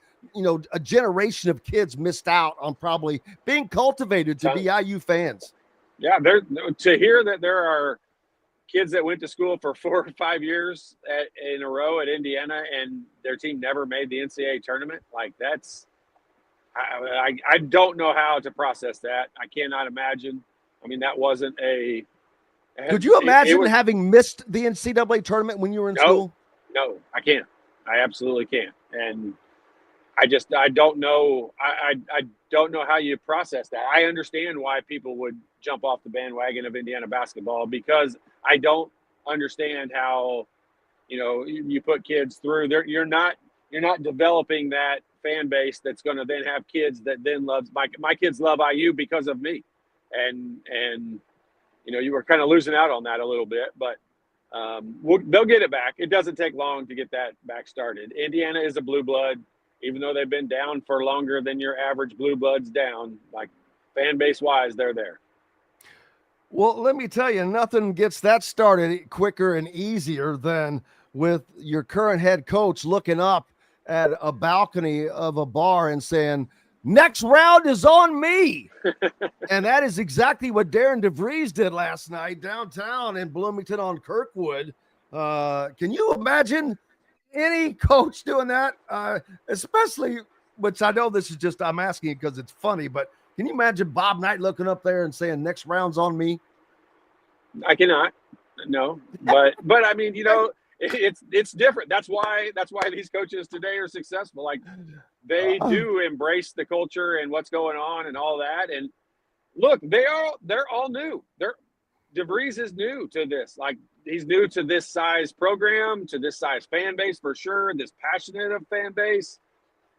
a generation of kids missed out on probably being cultivated to be IU fans? Yeah, to hear that there are kids that went to school for 4 or 5 years in a row at Indiana and their team never made the NCAA tournament. Like I don't know how to process that. I cannot imagine. I mean, that wasn't a. Could you imagine having missed the NCAA tournament when you were in school? No, I can't. I absolutely can't. And I don't know. I don't know how you process that. I understand why people would jump off the bandwagon of Indiana basketball, because I don't understand how, you put kids through there. You're not developing that fan base that's going to then have kids that then loves my kids love IU because of me. And you were kind of losing out on that a little bit, but they'll get it back. It doesn't take long to get that back started. Indiana is a blue blood, even though they've been down for longer than your average blue blood's down. Like fan base wise, they're there. Well, let me tell you, nothing gets that started quicker and easier than with your current head coach looking up at a balcony of a bar and saying, "Next round is on me." And that is exactly what Darren DeVries did last night downtown in Bloomington on Kirkwood. Can you imagine any coach doing that? Especially, which I know this is just, I'm asking it because it's funny, but can you imagine Bob Knight looking up there and saying, "Next round's on me"? I cannot. No, but I mean, it's different. That's why these coaches today are successful. Like they do embrace the culture and what's going on and all that. And look, they're all new. DeVries is new to this. Like he's new to this size program, to this size fan base for sure. This passionate of fan base.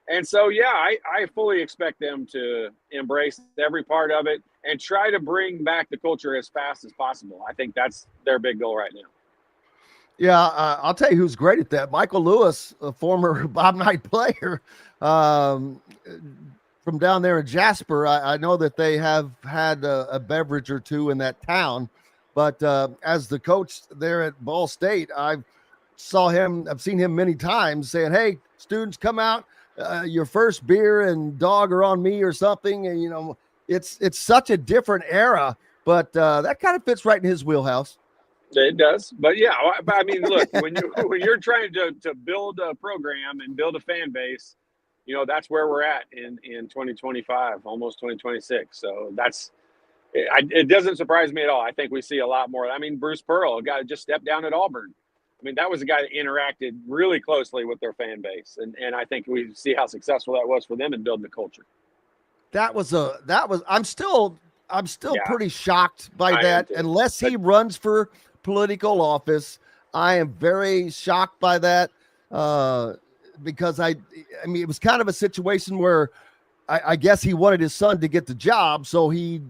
And so, yeah, I fully expect them to embrace every part of it and try to bring back the culture as fast as possible. I think that's their big goal right now. Yeah, I'll tell you who's great at that. Michael Lewis, a former Bob Knight player from down there in Jasper. I know that they have had a beverage or two in that town, but as the coach there at Ball State, I've seen him many times saying, "Hey, students, come out. Your first beer and dog are on me," or something. And, it's such a different era, but that kind of fits right in his wheelhouse. It does. But yeah, I mean, look, when you're trying to build a program and build a fan base, that's where we're at in 2025, almost 2026. So it doesn't surprise me at all. I think we see a lot more. I mean, Bruce Pearl, a guy that just stepped down at Auburn. I mean, that was a guy that interacted really closely with their fan base. And I think we see how successful that was for them in building the culture. I'm still pretty shocked by that. Unless he runs for political office, I am very shocked by that. Because I mean, it was kind of a situation where I guess he wanted his son to get the job. So he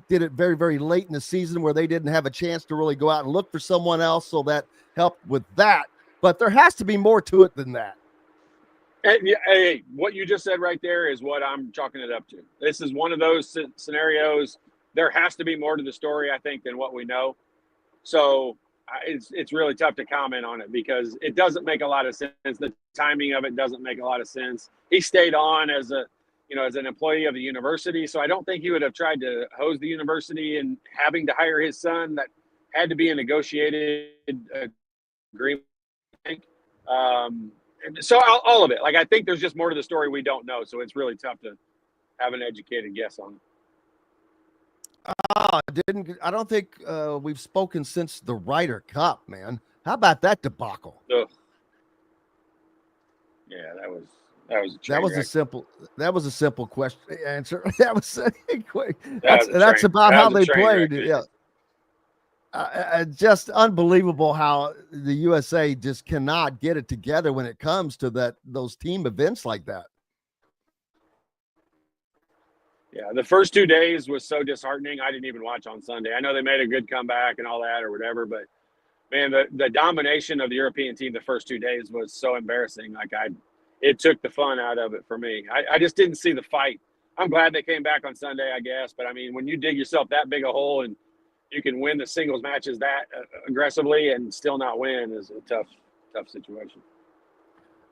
did it very, very late in the season where they didn't have a chance to really go out and look for someone else. So that helped with that, but there has to be more to it than that. Hey, what you just said right there is what I'm chalking it up to. This is one of those scenarios. There has to be more to the story, I think, than what we know. So it's really tough to comment on it because it doesn't make a lot of sense. The timing of it doesn't make a lot of sense. He stayed on as an employee of the university, so I don't think he would have tried to hose the university and having to hire his son. That had to be a negotiated agreement. So all of it. Like I think there's just more to the story we don't know, so it's really tough to have an educated guess on it. I don't think we've spoken since the Ryder Cup, man. How about that debacle? Ugh. Yeah, that was a simple question answer. That's about how they played. Yeah. Just unbelievable how the USA just cannot get it together when it comes to those team events like that. Yeah, the first 2 days was so disheartening. I didn't even watch on Sunday. I know they made a good comeback and all that or whatever, but man, the domination of the European team the first 2 days was so embarrassing. Like it took the fun out of it for me. I just didn't see the fight. I'm glad they came back on Sunday, I guess, but I mean, when you dig yourself that big a hole and you can win the singles matches that aggressively and still not win is a tough situation.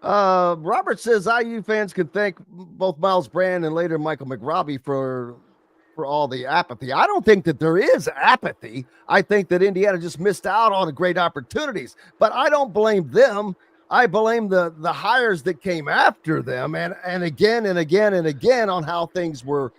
Robert says IU fans can thank both Miles Brand and later Michael McRobbie for for all the apathy. I don't think that there is apathy. I think that Indiana just missed out on great opportunities, but I don't blame them. I blame the hires that came after them, and again and again and again on how things were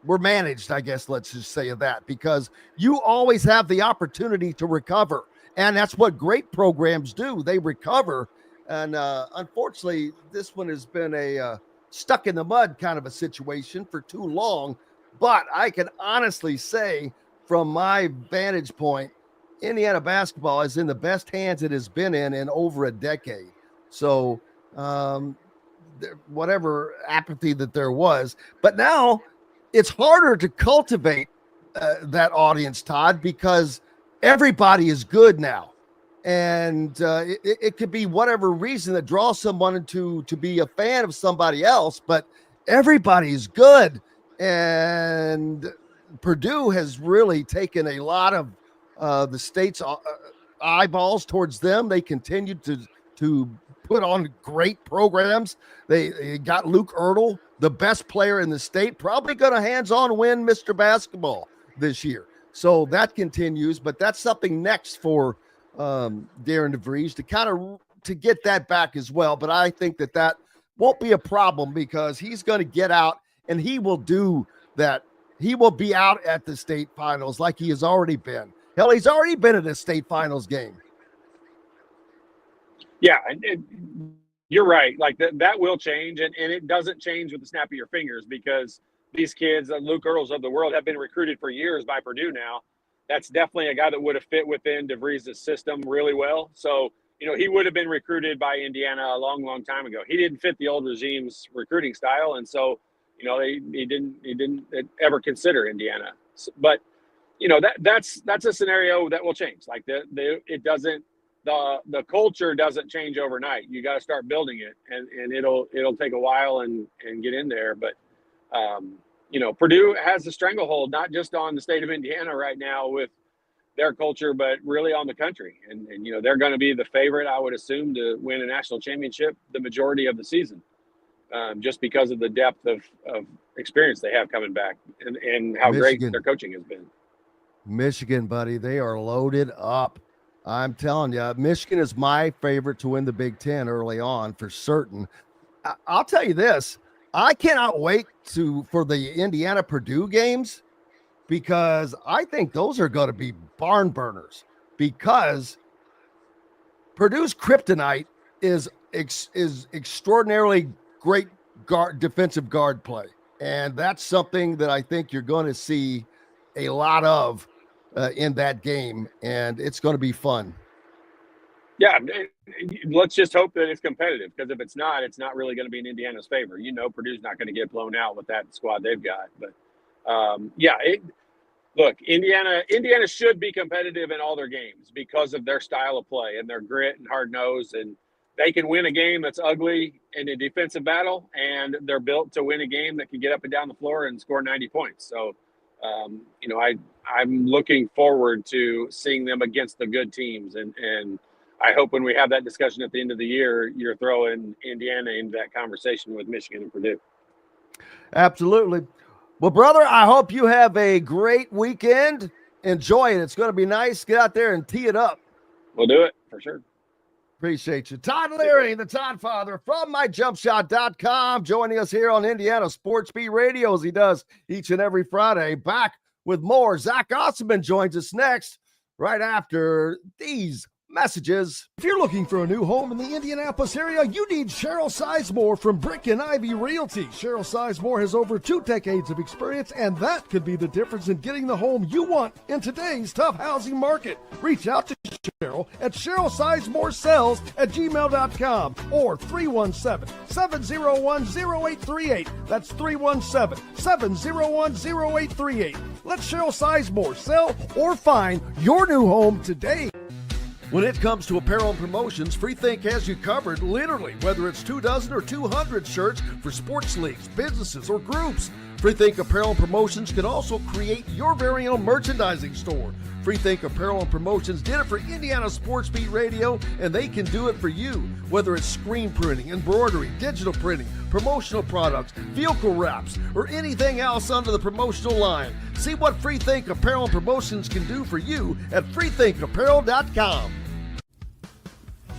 managed. I guess let's just say that, because you always have the opportunity to recover, and that's what great programs do. They recover, and unfortunately, this one has been a stuck in the mud kind of a situation for too long. But I can honestly say, from my vantage point, Indiana basketball is in the best hands it has been in over a decade. So whatever apathy that there was, but now it's harder to cultivate that audience, Todd, because everybody is good now. And it could be whatever reason that draws someone to be a fan of somebody else, but everybody's good. And Purdue has really taken a lot of the state's eyeballs towards them. They continued to put on great programs. They got Luke Ertl, the best player in the state, probably going to hands-on win Mr. Basketball this year. So that continues, but that's something next for Darren DeVries to get that back as well. But I think that won't be a problem, because he's going to get out and he will do that. He will be out at the state finals like he has already been. Hell, he's already been at a state finals game. Yeah, you're right. Like that will change, and it doesn't change with the snap of your fingers, because these kids, Luke Ertls of the world, have been recruited for years by Purdue now. That's definitely a guy that would have fit within DeVries' system really well. So, he would have been recruited by Indiana a long, long time ago. He didn't fit the old regime's recruiting style, and so, he didn't ever consider Indiana. But, that's a scenario that will change. Like it doesn't. The culture doesn't change overnight. You got to start building it, and it'll take a while and get in there. But Purdue has the stranglehold not just on the state of Indiana right now with their culture, but really on the country. And they're going to be the favorite, I would assume, to win a national championship the majority of the season, just because of the depth of experience they have coming back and how great their coaching has been. Michigan, buddy, they are loaded up. I'm telling you, Michigan is my favorite to win the Big Ten early on for certain. I'll tell you this. I cannot wait for the Indiana-Purdue games, because I think those are going to be barn burners, because Purdue's kryptonite is extraordinarily great defensive guard play. And that's something that I think you're going to see a lot of in that game, and it's going to be fun. Yeah, let's just hope that it's competitive, because if it's not really going to be in Indiana's favor. Purdue's not going to get blown out with that squad they've got. But look, Indiana should be competitive in all their games because of their style of play and their grit and hard nose, and they can win a game that's ugly in a defensive battle, and they're built to win a game that can get up and down the floor and score 90 points. So, I'm looking forward to seeing them against the good teams, and I hope when we have that discussion at the end of the year, you're throwing Indiana into that conversation with Michigan and Purdue. Absolutely. Well, brother, I hope you have a great weekend. Enjoy it. It's going to be nice. Get out there and tee it up. We'll do it for sure. Appreciate you. Todd Leary, the Todd Father from myjumpshot.com, joining us here on Indiana Sports Beat Radio, as he does each and every Friday. Back with more. Zach Osterman joins us next, right after these messages. If you're looking for a new home in the Indianapolis area, you need Cheryl Sizemore from Brick and Ivy Realty. Cheryl Sizemore has over 2 decades of experience, and that could be the difference in getting the home you want in today's tough housing market. Reach out to Cheryl at CherylSizemore@gmail.com or 317-701-0838. That's 317-701-0838. Let Cheryl Sizemore sell or find your new home today. When it comes to apparel and promotions, FreeThink has you covered, literally, whether it's 24 or 200 shirts for sports leagues, businesses, or groups. FreeThink Apparel and Promotions can also create your very own merchandising store. FreeThink Apparel and Promotions did it for Indiana Sports Beat Radio, and they can do it for you. Whether it's screen printing, embroidery, digital printing, promotional products, vehicle wraps, or anything else under the promotional line. See what Freethink Apparel and Promotions can do for you at freethinkapparel.com.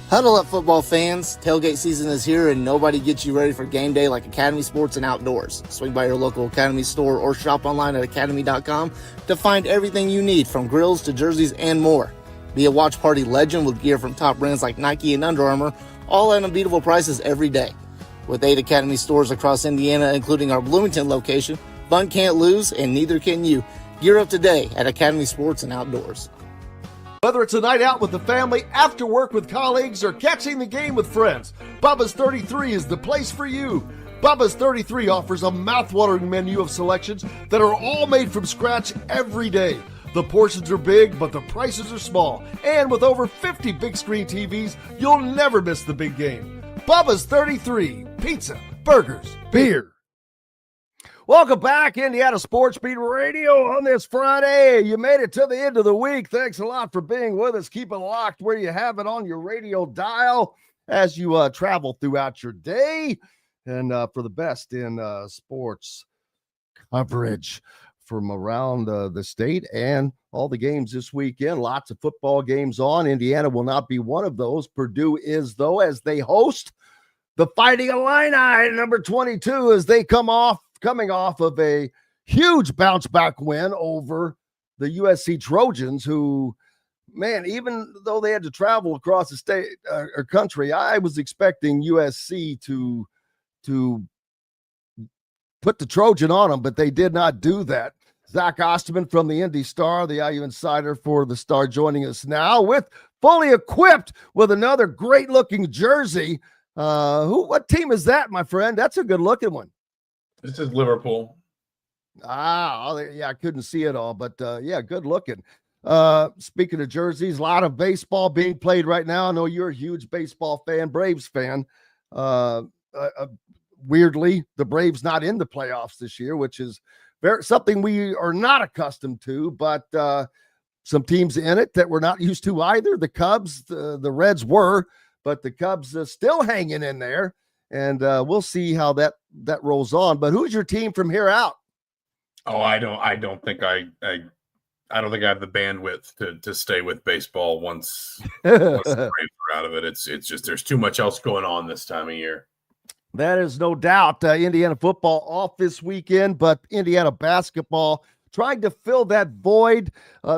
Huddle up, football fans. Tailgate season is here, and nobody gets you ready for game day like Academy Sports and Outdoors. Swing by your local Academy store or shop online at academy.com to find everything you need, from grills to jerseys and more. Be a watch party legend with gear from top brands like Nike and Under Armour, all at unbeatable prices every day. With 8 Academy stores across Indiana, including our Bloomington location, fun can't lose, and neither can you. Gear up today at Academy Sports and Outdoors. Whether it's a night out with the family, after work with colleagues, or catching the game with friends, Bubba's 33 is the place for you. Bubba's 33 offers a mouthwatering menu of selections that are all made from scratch every day. The portions are big, but the prices are small. And with over 50 big screen TVs, you'll never miss the big game. Bubba's 33, pizza, burgers, beer. Welcome back, Indiana Sports Beat Radio on this Friday. You made it to the end of the week. Thanks a lot for being with us. Keep it locked where you have it on your radio dial as you travel throughout your day. And for the best in sports coverage from around the state and all the games this weekend. Lots of football games on. Indiana will not be one of those. Purdue is, though, as they host the Fighting Illini, number 22, as they coming off of a huge bounce back win over the USC Trojans, who, man, even though they had to travel across the state or country, I was expecting USC to put the Trojan on them, but they did not do that. Zach Osterman from the Indy Star, the IU Insider for the Star, joining us now with fully equipped with another great looking jersey. What team is that, my friend? That's a good looking one. This is Liverpool. Yeah, I couldn't see it all, but yeah, good looking. Speaking of jerseys, a lot of baseball being played right now. I know you're a huge baseball fan, Braves fan. Weirdly, the Braves not in the playoffs this year, which is something we are not accustomed to, but some teams in it that we're not used to either. The Cubs, the Reds were, but the Cubs still hanging in there, and we'll see how that rolls on. But who's your team from here out? Oh, I don't think I have the bandwidth to stay with baseball once the Braves are out of it. It's just there's too much else going on this time of year. That is no doubt. Indiana football off this weekend, but Indiana basketball trying to fill that void.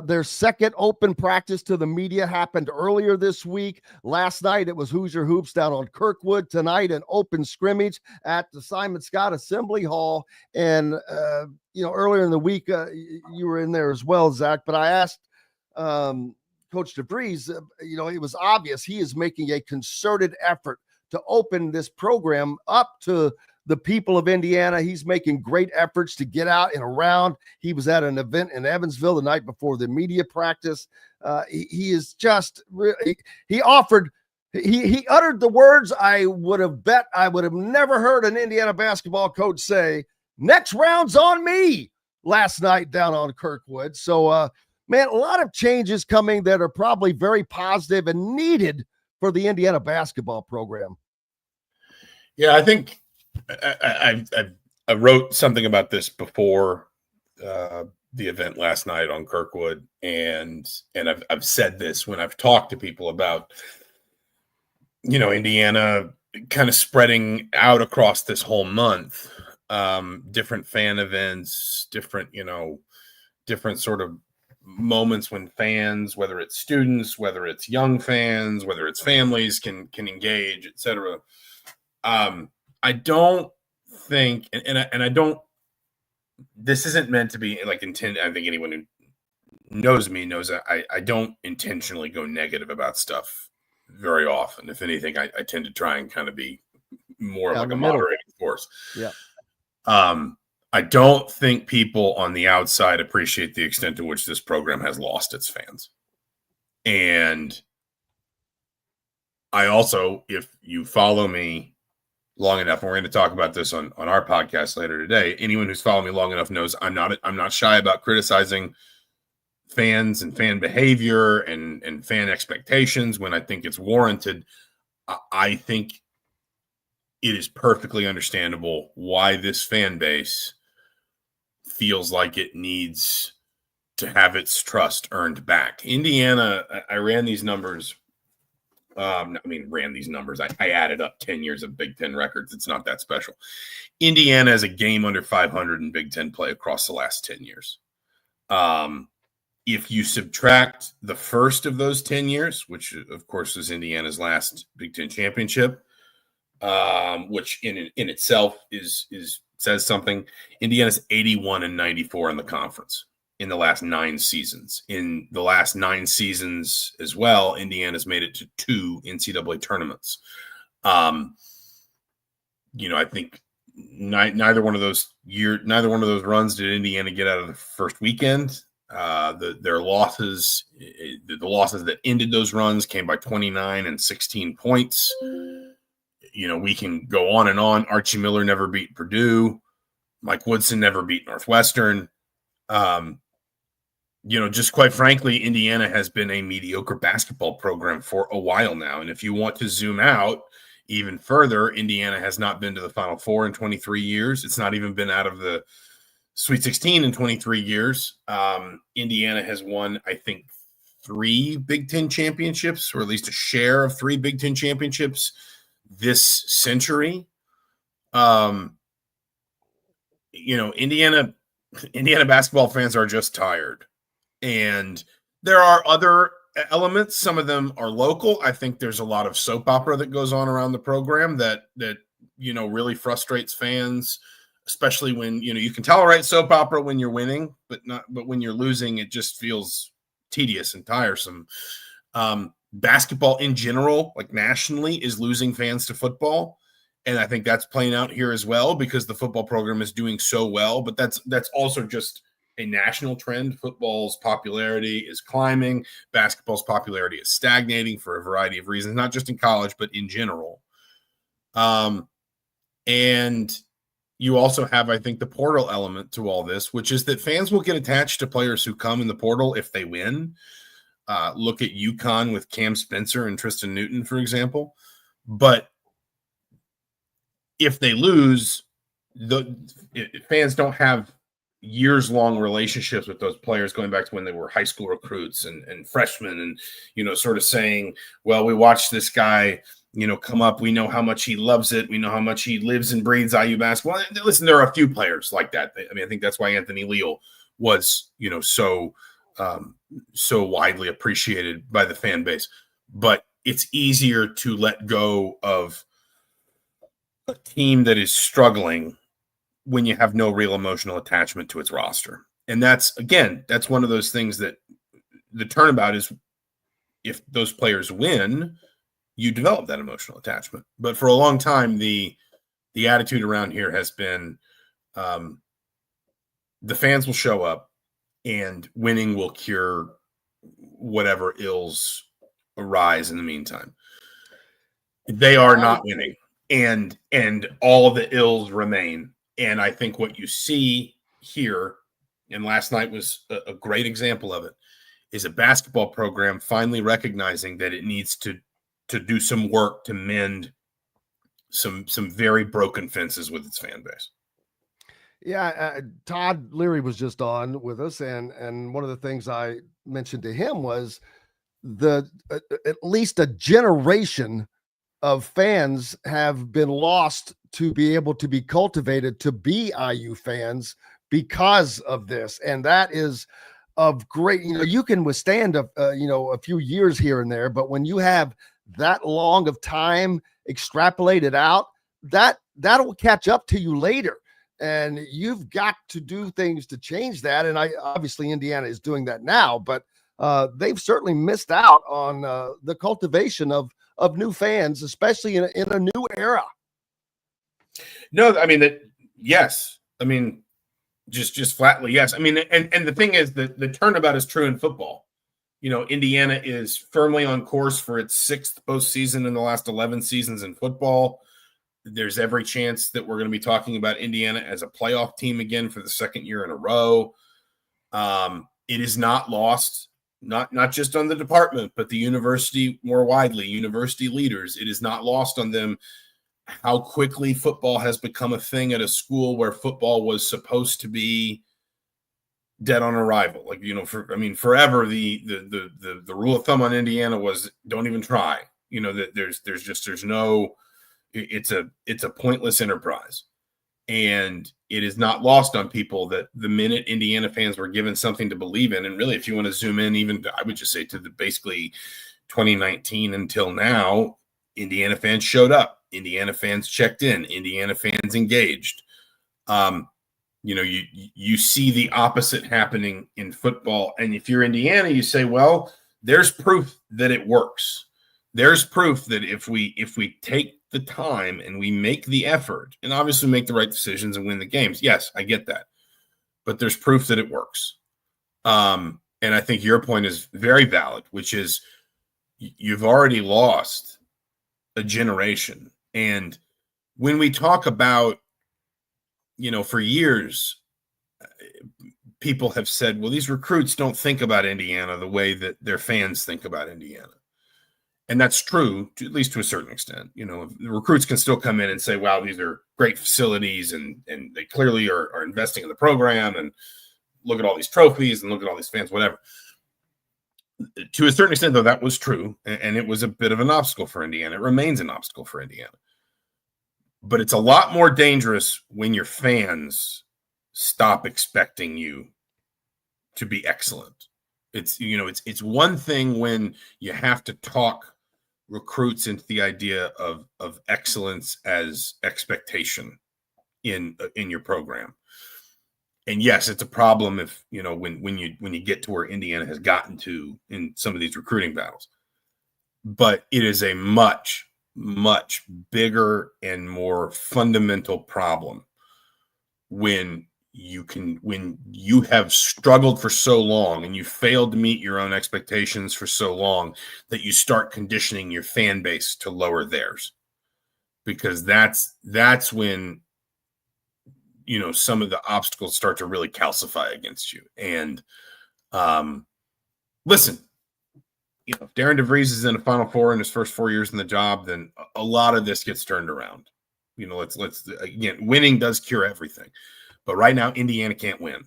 Their second open practice to the media happened earlier this week. Last night, it was Hoosier Hoops down on Kirkwood. Tonight, an open scrimmage at the Simon Scott Assembly Hall. And, earlier in the week, you were in there as well, Zach, but I asked Coach DeVries, it was obvious he is making a concerted effort to open this program up to the people of Indiana. He's making great efforts to get out and around. He was at an event in Evansville the night before the media practice. He is just really, he uttered the words I would have never heard an Indiana basketball coach say, "Next round's on me," last night down on Kirkwood. So, man, a lot of changes coming that are probably very positive and needed for the Indiana basketball program. Yeah, I think I wrote something about this before the event last night on Kirkwood, and I've said this when I've talked to people about, Indiana kind of spreading out across this whole month, different fan events, different sort of moments when fans, whether it's students, whether it's young fans, whether it's families, can engage, etc. I don't think, and I don't. This isn't meant to be like intended. I think anyone who knows me knows that I don't intentionally go negative about stuff very often. If anything, I tend to try and kind of be more like a moderating force. Yeah. I don't think people on the outside appreciate the extent to which this program has lost its fans. And I also, if you follow me long enough, and we're going to talk about this on our podcast later today, anyone who's followed me long enough knows I'm not shy about criticizing fans and fan behavior and fan expectations when I think it's warranted. I think it is perfectly understandable why this fan base feels like it needs to have its trust earned back. Indiana, I ran these numbers. Ran these numbers. I added up 10 years of Big Ten records. It's not that special. Indiana has a game under 500 in Big Ten play across the last 10 years. If you subtract the first of those 10 years, which of course is Indiana's last Big Ten championship, which in itself says something. Indiana's 81-94 in the conference in the last 9 seasons. In the last 9 seasons as well, Indiana's made it to 2 NCAA tournaments. I think neither one of those runs did Indiana get out of the first weekend. Their losses, the losses that ended those runs came by 29 and 16 points. We can go on and on. Archie Miller never beat Purdue. Mike Woodson never beat Northwestern. Just quite frankly, Indiana has been a mediocre basketball program for a while now. And if you want to zoom out even further, Indiana has not been to the Final Four in 23 years. It's not even been out of the Sweet 16 in 23 years. Indiana has won, I think, 3 Big Ten championships, or at least a share of 3 Big Ten championships this century. Indiana basketball fans are just tired. And there are other elements. Some of them are local. I think there's a lot of soap opera that goes on around the program that really frustrates fans, especially when, you can tolerate soap opera when you're winning, but when you're losing, it just feels tedious and tiresome. Basketball in general, like nationally, is losing fans to football. And I think that's playing out here as well because the football program is doing so well, but that's also just a national trend. Football's popularity is climbing. Basketball's popularity is stagnating for a variety of reasons, not just in college, but in general. And you also have, I think, the portal element to all this, which is that fans will get attached to players who come in the portal if they win. Look at UConn with Cam Spencer and Tristan Newton, for example. But if they lose, fans don't have years-long relationships with those players going back to when they were high school recruits and freshmen and, sort of saying, well, we watched this guy, come up. We know how much he loves it. We know how much he lives and breathes IU basketball. Listen, there are a few players like that. I think that's why Anthony Leal was, so widely appreciated by the fan base. But it's easier to let go of a team that is struggling when you have no real emotional attachment to its roster. And that's one of those things that the turnabout is, if those players win, you develop that emotional attachment. But for a long time, the attitude around here has been the fans will show up and winning will cure whatever ills arise in the meantime. They are not winning, and all the ills remain. And I think what you see here, and last night was a great example of it, is a basketball program finally recognizing that it needs to do some work to mend some very broken fences with its fan base. Yeah, Todd Leary was just on with us, and one of the things I mentioned to him was at least a generation of fans have been lost to be able to be cultivated to be IU fans because of this. And that is of great, you can withstand a few years here and there, but when you have that long of time extrapolated out, that'll catch up to you later. And you've got to do things to change that. And obviously Indiana is doing that now, but they've certainly missed out on the cultivation of new fans, especially in a new era. No, yes. Just flatly, yes. And the thing is that the turnabout is true in football. Indiana is firmly on course for its 6th postseason in the last 11 seasons in football. There's every chance that we're going to be talking about Indiana as a playoff team again for the 2nd year in a row. It is not lost, not just on the department, but the university more widely, university leaders. It is not lost on them how quickly football has become a thing at a school where football was supposed to be dead on arrival. Like, forever the rule of thumb on Indiana was don't even try. That it's a pointless enterprise. And it is not lost on people that the minute Indiana fans were given something to believe in, and really, if you want to zoom in, even I would just say to the basically 2019 until now, Indiana fans showed up, Indiana fans checked in, Indiana fans engaged. You see the opposite happening in football. And if you're Indiana, you say, well, there's proof that it works. There's proof that if we take the time and we make the effort and obviously make the right decisions and win the games. Yes, I get that. But there's proof that it works. And I think your point is very valid, which is you've already lost a generation. And when we talk about, for years, people have said, well, these recruits don't think about Indiana the way that their fans think about Indiana. And that's true, at least to a certain extent. The recruits can still come in and say, wow, these are great facilities, and they clearly are investing in the program, and look at all these trophies and look at all these fans, whatever. To a certain extent, though, that was true, and it was a bit of an obstacle for Indiana. It remains an obstacle for Indiana. But it's a lot more dangerous when your fans stop expecting you to be excellent. It's one thing when you have to talk recruits into the idea of excellence as expectation in your program. And yes, it's a problem if, when you get to where Indiana has gotten to in some of these recruiting battles. But it is a much, much bigger and more fundamental problem when you have struggled for so long and you failed to meet your own expectations for so long that you start conditioning your fan base to lower theirs, because that's when some of the obstacles start to really calcify against you. And listen, if Darren DeVries is in a Final Four in his first 4 years in the job, then a lot of this gets turned around. Let's again, winning does cure everything. But right now, Indiana can't win.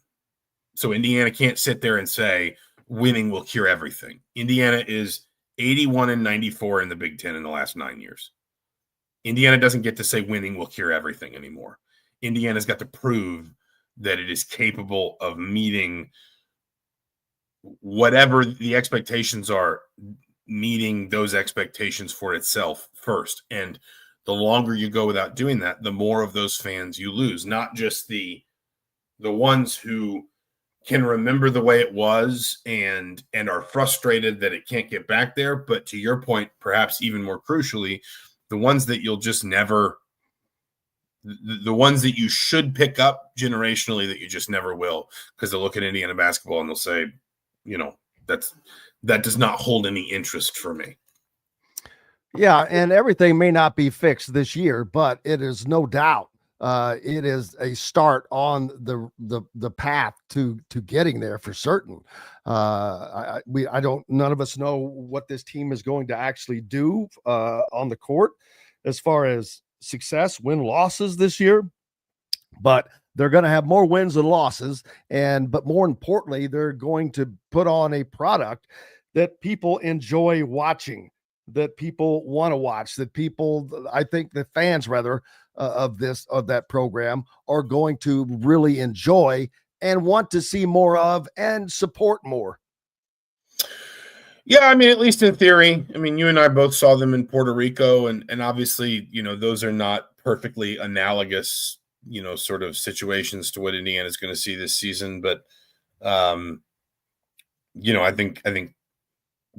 So Indiana can't sit there and say winning will cure everything. Indiana is 81-94 in the Big Ten in the last 9 years. Indiana doesn't get to say winning will cure everything anymore. Indiana's got to prove that it is capable of meeting whatever the expectations are, meeting those expectations for itself first. And the longer you go without doing that, the more of those fans you lose, not just the ones who can remember the way it was and are frustrated that it can't get back there. But to your point, perhaps even more crucially, the ones that you'll just never, the ones that you should pick up generationally that you just never will, because they'll look at Indiana basketball and they'll say, that does not hold any interest for me. Yeah, and everything may not be fixed this year, but it is no doubt it is a start on the path to getting there for certain. None of us know what this team is going to actually do on the court as far as success, win losses this year, but they're going to have more wins than losses. But more importantly, they're going to put on a product that people enjoy watching, that people want to watch, I think the fans rather of that program are going to really enjoy and want to see more of and support more. Yeah, at least in theory. You and I both saw them in Puerto Rico, and obviously, those are not perfectly analogous, sort of situations to what Indiana is going to see this season. But, I think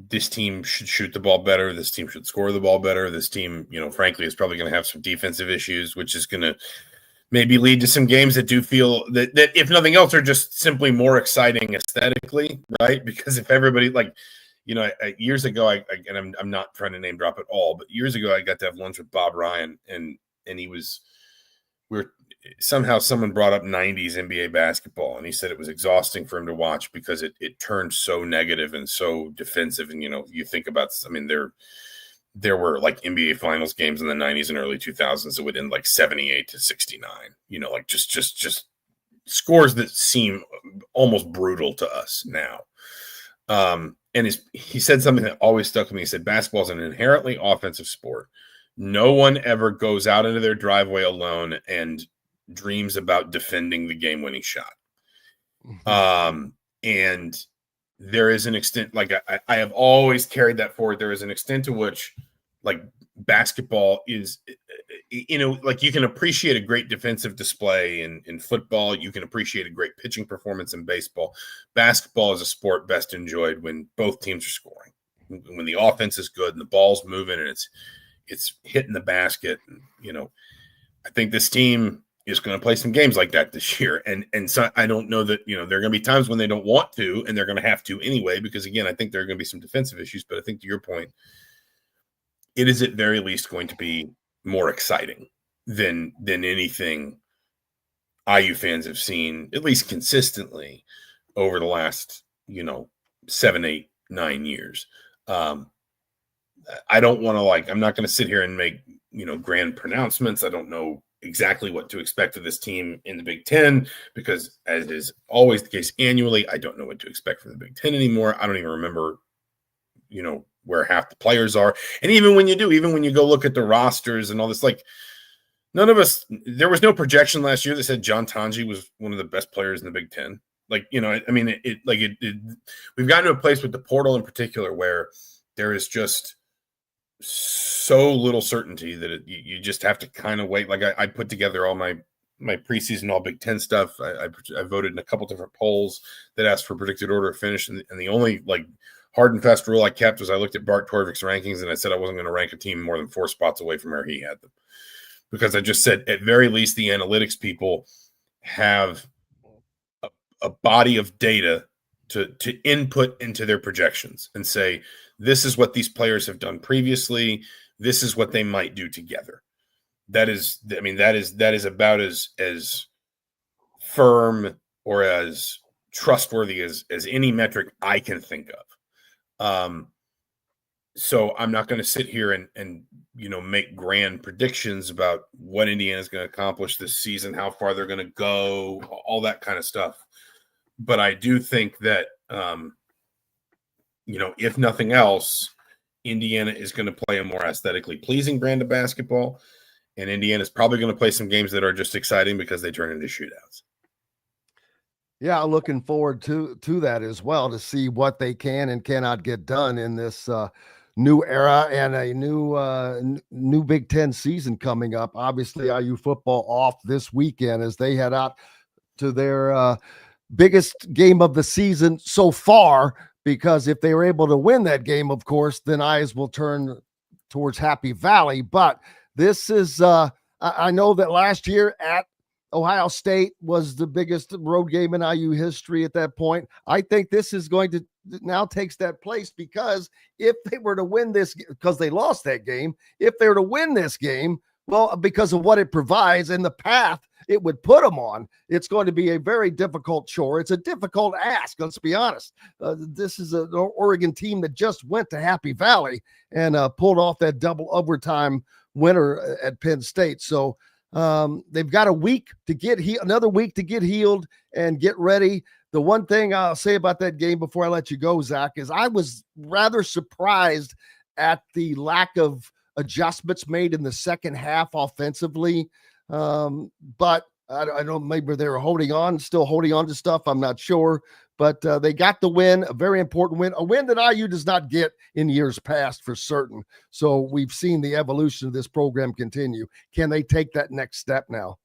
this team should shoot the ball better. This team should score the ball better. This team, frankly, is probably going to have some defensive issues, which is going to maybe lead to some games that do feel that if nothing else, are just simply more exciting aesthetically, right? Because if everybody years ago, I'm not trying to name drop at all, but years ago I got to have lunch with Bob Ryan, and somehow someone brought up 90s NBA basketball, and he said it was exhausting for him to watch because it turned so negative and so defensive. And, you think about, there were like NBA Finals games in the 90s and early 2000s that would end like 78-69. Like just scores that seem almost brutal to us now. And he said something that always stuck with me. He said, basketball is an inherently offensive sport. No one ever goes out into their driveway alone and dreams about defending the game-winning shot. And there is an extent, like I have always carried that forward. There is an extent to which, like, basketball is, like, you can appreciate a great defensive display in football. You can appreciate a great pitching performance in baseball. Basketball is a sport best enjoyed when both teams are scoring, when the offense is good and the ball's moving and it's hitting the basket. And, I think this team is going to play some games like that this year. And so I don't know that, there are going to be times when they don't want to, and they're going to have to anyway, because again, I think there are going to be some defensive issues, but I think to your point, it is at very least going to be more exciting than anything IU fans have seen, at least consistently, over the last, 7, 8, 9 years. I don't want to I'm not going to sit here and make, grand pronouncements. I don't know exactly what to expect of this team in the Big Ten, because as is always the case annually, I don't know what to expect from the Big Ten anymore. I don't even remember, where half the players are. And even when you go look at the rosters and all this, like, none of us, there was no projection last year that said John Tanji was one of the best players in the Big Ten. Like, we've gotten to a place with the portal in particular where there is just so little certainty that you just have to kind of wait. Like, I put together all my preseason all Big Ten stuff. I voted in a couple different polls that asked for predicted order of finish. And the only, hard and fast rule I kept was I looked at Bart Torvik's rankings and I said I wasn't going to rank a team more than 4 spots away from where he had them. Because I just said, at very least, the analytics people have a body of data to input into their projections and say, this is what these players have done previously. This is what they might do together. That is about as firm or as trustworthy as any metric I can think of. So I'm not going to sit here and make grand predictions about what Indiana is going to accomplish this season, how far they're going to go, all that kind of stuff. But I do think that, if nothing else, Indiana is going to play a more aesthetically pleasing brand of basketball, and Indiana is probably going to play some games that are just exciting because they turn into shootouts. Yeah, looking forward to that as well, to see what they can and cannot get done in this new era and a new Big Ten season coming up. Obviously, IU football off this weekend as they head out to their biggest game of the season so far, because if they were able to win that game, of course, then eyes will turn towards Happy Valley. But this is, I know that last year at Ohio State was the biggest road game in IU history at that point. I think this is going to now takes that place, because if they were to win this, because they lost that game, if they were to win this game, well, because of what it provides and the path it would put them on, it's going to be a very difficult chore. It's a difficult ask. Let's be honest. This is an Oregon team that just went to Happy Valley and pulled off that double overtime winner at Penn State. So they've got a week to get another week to get healed and get ready. The one thing I'll say about that game before I let you go, Zach, is I was rather surprised at the lack of adjustments made in the second half offensively. But I don't, maybe they were still holding on to stuff. I'm not sure, but they got the win, a very important win, a win that IU does not get in years past for certain. So we've seen the evolution of this program continue. Can they take that next step now?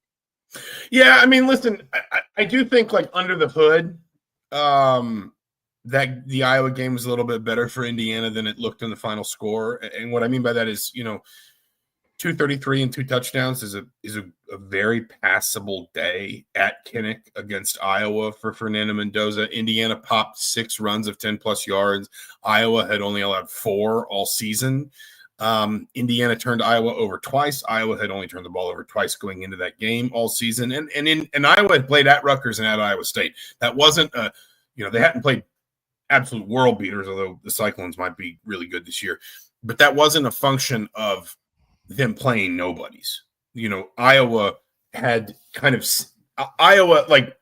Yeah, I mean, listen, I do think, like, under the hood, that the Iowa game was a little bit better for Indiana than it looked in the final score. And what I mean by that is, 233 and 2 touchdowns is a very passable day at Kinnick against Iowa for Fernando Mendoza. Indiana popped 6 runs of 10-plus yards. Iowa had only allowed 4 all season. Indiana turned Iowa over twice. Iowa had only turned the ball over twice going into that game all season. And Iowa had played at Rutgers and at Iowa State. That wasn't they hadn't played absolute world beaters, although the Cyclones might be really good this year. but that wasn't a function of them playing nobodies. Iowa had kind of Iowa, like,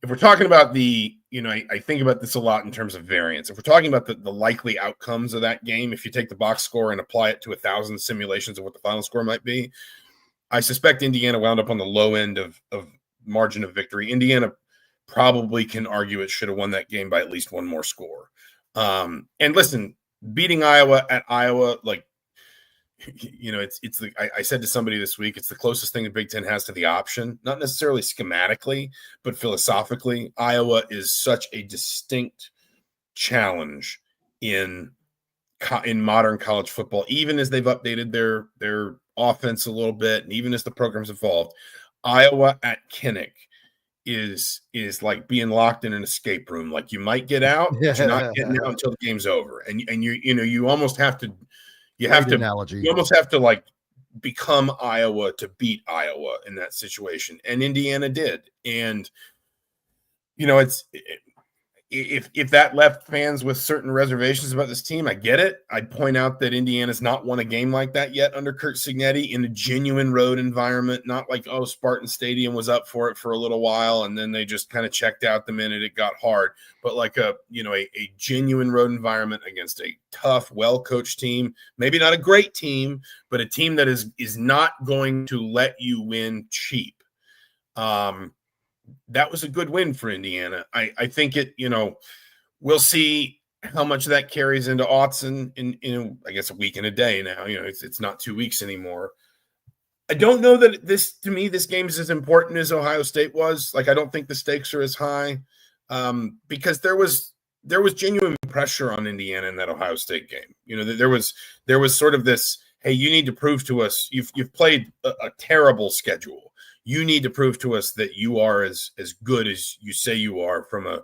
if we're talking about I think about this a lot in terms of variance. If we're talking about the likely outcomes of that game, if you take the box score and apply it to 1,000 simulations of what the final score might be, I suspect Indiana wound up on the low end of margin of victory. Indiana probably can argue it should have won that game by at least one more score. And listen, beating Iowa at Iowa, like, I said to somebody this week, it's the closest thing the Big Ten has to the option, not necessarily schematically, but philosophically. Iowa is such a distinct challenge in modern college football, even as they've updated their offense a little bit, and even as the program's evolved. Iowa at Kinnick is like being locked in an escape room. Like, you might get out, but you're not getting out until the game's over. And you almost have to. You almost have to like become Iowa to beat Iowa in that situation. And Indiana did. And, if that left fans with certain reservations about this team, I get it. I'd point out that Indiana's not won a game like that yet under Curt Cignetti in a genuine road environment, not like, Spartan Stadium was up for it for a little while and then they just kind of checked out the minute it got hard, but like a genuine road environment against a tough, well-coached team, maybe not a great team, but a team that is not going to let you win cheap. That was a good win for Indiana. I think we'll see how much of that carries into Autzen in I guess a week and a day now. It's not 2 weeks anymore. I don't know that this game is as important as Ohio State was. Like, I don't think the stakes are as high because there was genuine pressure on Indiana in that Ohio State game. There was sort of this, hey, you need to prove to us you've played a terrible schedule. You need to prove to us that you are as good as you say you are from a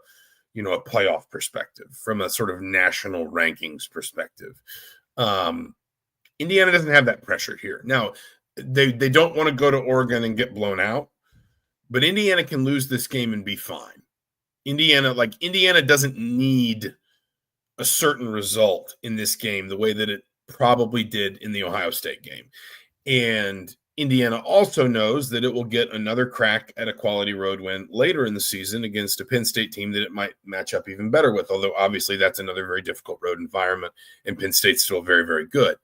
playoff perspective, from a sort of national rankings perspective. Indiana doesn't have that pressure here. Now, they don't want to go to Oregon and get blown out, but Indiana can lose this game and be fine. Indiana doesn't need a certain result in this game the way that it probably did in the Ohio State game. And Indiana also knows that it will get another crack at a quality road win later in the season against a Penn State team that it might match up even better with, although obviously that's another very difficult road environment, and Penn State's still very, very good.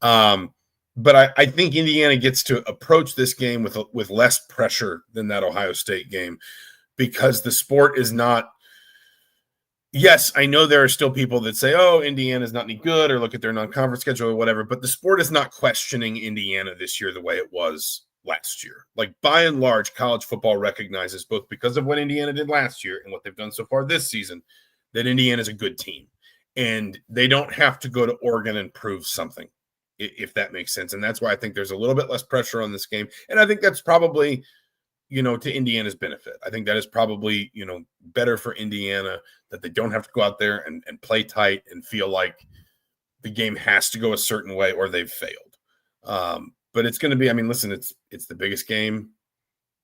But I think Indiana gets to approach this game with less pressure than that Ohio State game because the sport is not – yes, I know there are still people that say, Indiana's not any good, or look at their non-conference schedule or whatever, but the sport is not questioning Indiana this year the way it was last year. Like, by and large, college football recognizes, both because of what Indiana did last year and what they've done so far this season, that Indiana's a good team. And they don't have to go to Oregon and prove something, if that makes sense. And that's why I think there's a little bit less pressure on this game. And I think that's probably – to Indiana's benefit. I think that is probably, better for Indiana that they don't have to go out there and play tight and feel like the game has to go a certain way or they've failed. But it's going to be, listen, it's the biggest game.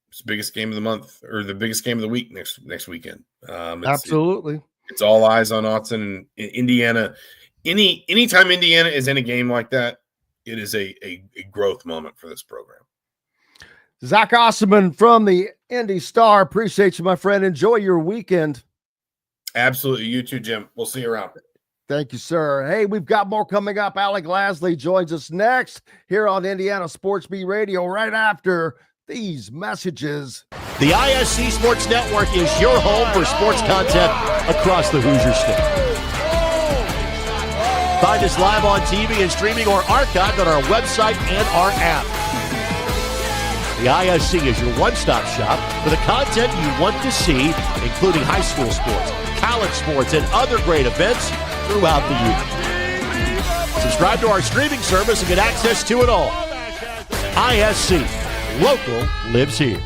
It's the biggest game of the month, or the biggest game of the week next weekend. Absolutely. It's all eyes on Autzen and Indiana. Anytime Indiana is in a game like that, it is a growth moment for this program. Zach Osterman from the Indy Star. Appreciate you, my friend. Enjoy your weekend. Absolutely. You too, Jim. We'll see you around. Thank you, sir. Hey, we've got more coming up. Alec Lasley joins us next here on Indiana Sports Beat Radio right after these messages. The ISC Sports Network is your home for sports content across the Hoosier State. Find us live on TV and streaming or archived on our website and our app. The ISC is your one-stop shop for the content you want to see, including high school sports, college sports, and other great events throughout the year. Subscribe to our streaming service and get access to it all. ISC, local lives here.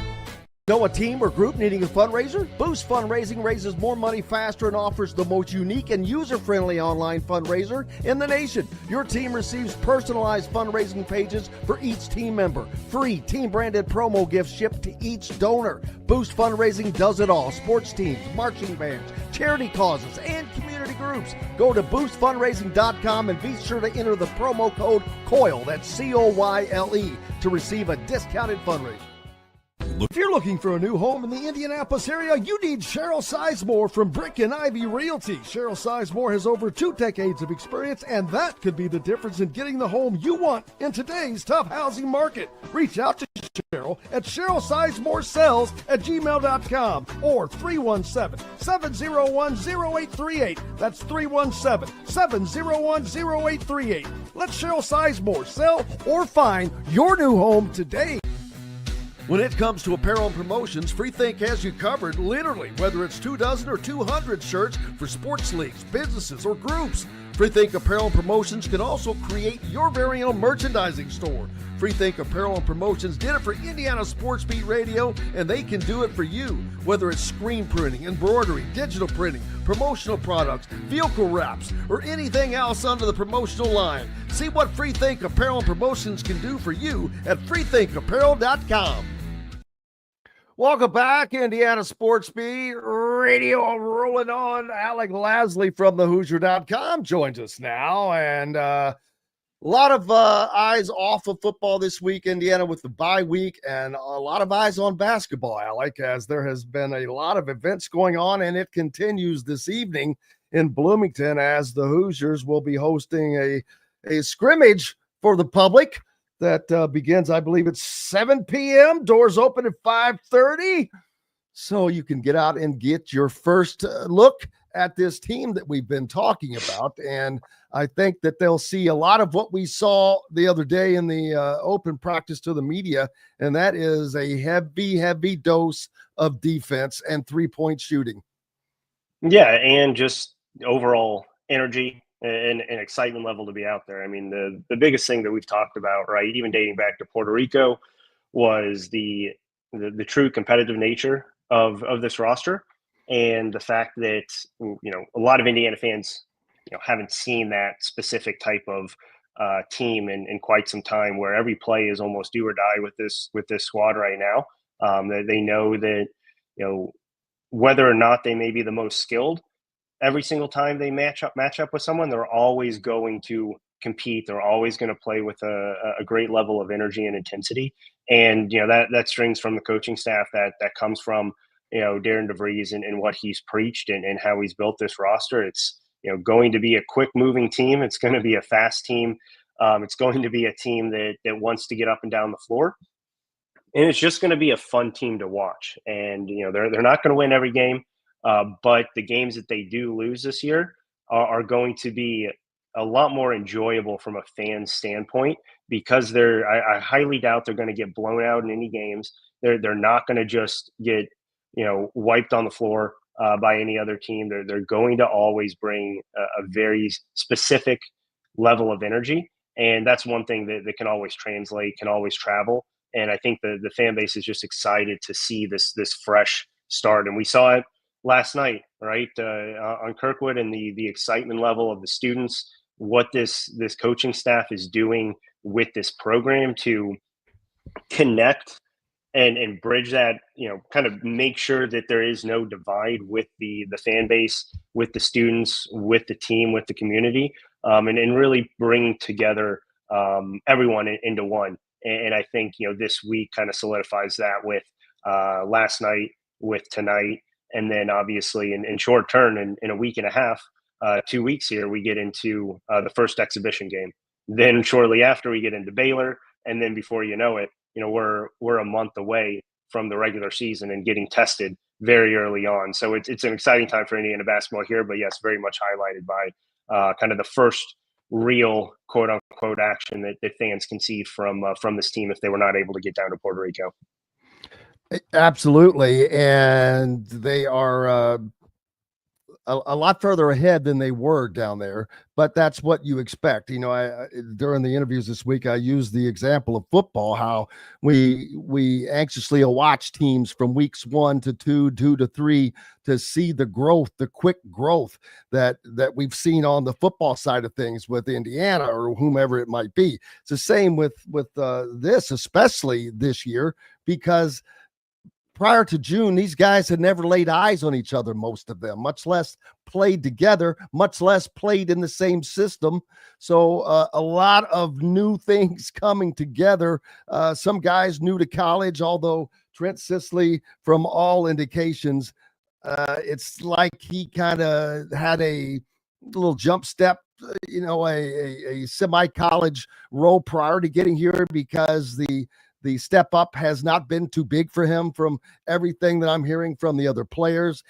Know a team or group needing a fundraiser? Boost Fundraising raises more money faster and offers the most unique and user-friendly online fundraiser in the nation. Your team receives personalized fundraising pages for each team member. Free team-branded promo gifts shipped to each donor. Boost Fundraising does it all. Sports teams, marching bands, charity causes, and community groups. groups. Go to boostfundraising.com and be sure to enter the promo code COYLE, that's COYLE, to receive a discounted fundraiser. If you're looking for a new home in the Indianapolis area, you need Cheryl Sizemore from Brick and Ivy Realty. Cheryl Sizemore has over 2 decades of experience, and that could be the difference in getting the home you want in today's tough housing market. Reach out to Cheryl at CherylSizemoreSells@gmail.com or 317-701-0838. That's 317-701-0838. Let Cheryl Sizemore sell or find your new home today. When it comes to apparel and promotions, Freethink has you covered, literally, whether it's 24 or 200 shirts for sports leagues, businesses, or groups. Freethink Apparel and Promotions can also create your very own merchandising store. Freethink Apparel and Promotions did it for Indiana Sports Beat Radio, and they can do it for you. Whether it's screen printing, embroidery, digital printing, promotional products, vehicle wraps, or anything else under the promotional line. See what Freethink Apparel and Promotions can do for you at freethinkapparel.com. Welcome back, Indiana Sports Beat Radio, rolling on. Alec Lasley from the Hoosier.com joins us now, and a lot of eyes off of football this week, Indiana, with the bye week, and a lot of eyes on basketball, Alec, as there has been a lot of events going on, and it continues this evening in Bloomington as the Hoosiers will be hosting a scrimmage for the public that begins, I believe it's 7 p.m. Doors open at 5:30. So you can get out and get your first look at this team that we've been talking about. And I think that they'll see a lot of what we saw the other day in the open practice to the media. And that is a heavy dose of defense and 3-point shooting. Yeah. And just overall energy and excitement level to be out there. I mean, the biggest thing that we've talked about, right, even dating back to Puerto Rico, was the true competitive nature of this roster, and the fact that, you know, a lot of Indiana fans, you know, haven't seen that specific type of team in quite some time, where every play is almost do or die with this squad right now. They know that, you know, whether or not they may be the most skilled, every single time they match up with someone, they're always going to compete. They're always going to play with a great level of energy and intensity. And, you know, that strings from the coaching staff, that comes from, you know, Darren DeVries and what he's preached and how he's built this roster. It's, you know, going to be a quick moving team. It's going to be a fast team. It's going to be a team that wants to get up and down the floor. And it's just going to be a fun team to watch. And, you know, they're not going to win every game. But the games that they do lose this year are going to be a lot more enjoyable from a fan standpoint, because I highly doubt they're going to get blown out in any games. They're not going to just get, you know, wiped on the floor by any other team. They're going to always bring a very specific level of energy. And that's one thing that can always translate, can always travel. And I think the fan base is just excited to see this fresh start. And we saw it last night, right, on Kirkwood, and the excitement level of the students, what this coaching staff is doing with this program to connect and bridge that, you know, kind of make sure that there is no divide with the fan base, with the students, with the team, with the community, and really bringing together everyone into one. And I think, you know, this week kind of solidifies that with last night, with tonight. And then obviously in short term, in a week and a half, 2 weeks here, we get into the first exhibition game. Then shortly after, we get into Baylor. And then before you know it, you know, we're a month away from the regular season and getting tested very early on. So it's an exciting time for Indiana basketball here. But yes, very much highlighted by kind of the first real quote unquote action that fans can see from this team if they were not able to get down to Puerto Rico. Absolutely. And they are a lot further ahead than they were down there, but that's what you expect. You know, I during the interviews this week, I used the example of football, how we anxiously watch teams from weeks 1 to 2 to 3 to see the growth, the quick growth that we've seen on the football side of things with Indiana or whomever it might be. It's the same with this, especially this year, because prior to June, these guys had never laid eyes on each other, most of them, much less played together, much less played in the same system. So a lot of new things coming together. Some guys new to college, although Trent Sisley, from all indications, it's like he kind of had a little jump step, a semi-college role prior to getting here, because the step up has not been too big for him from everything that I'm hearing from the other players.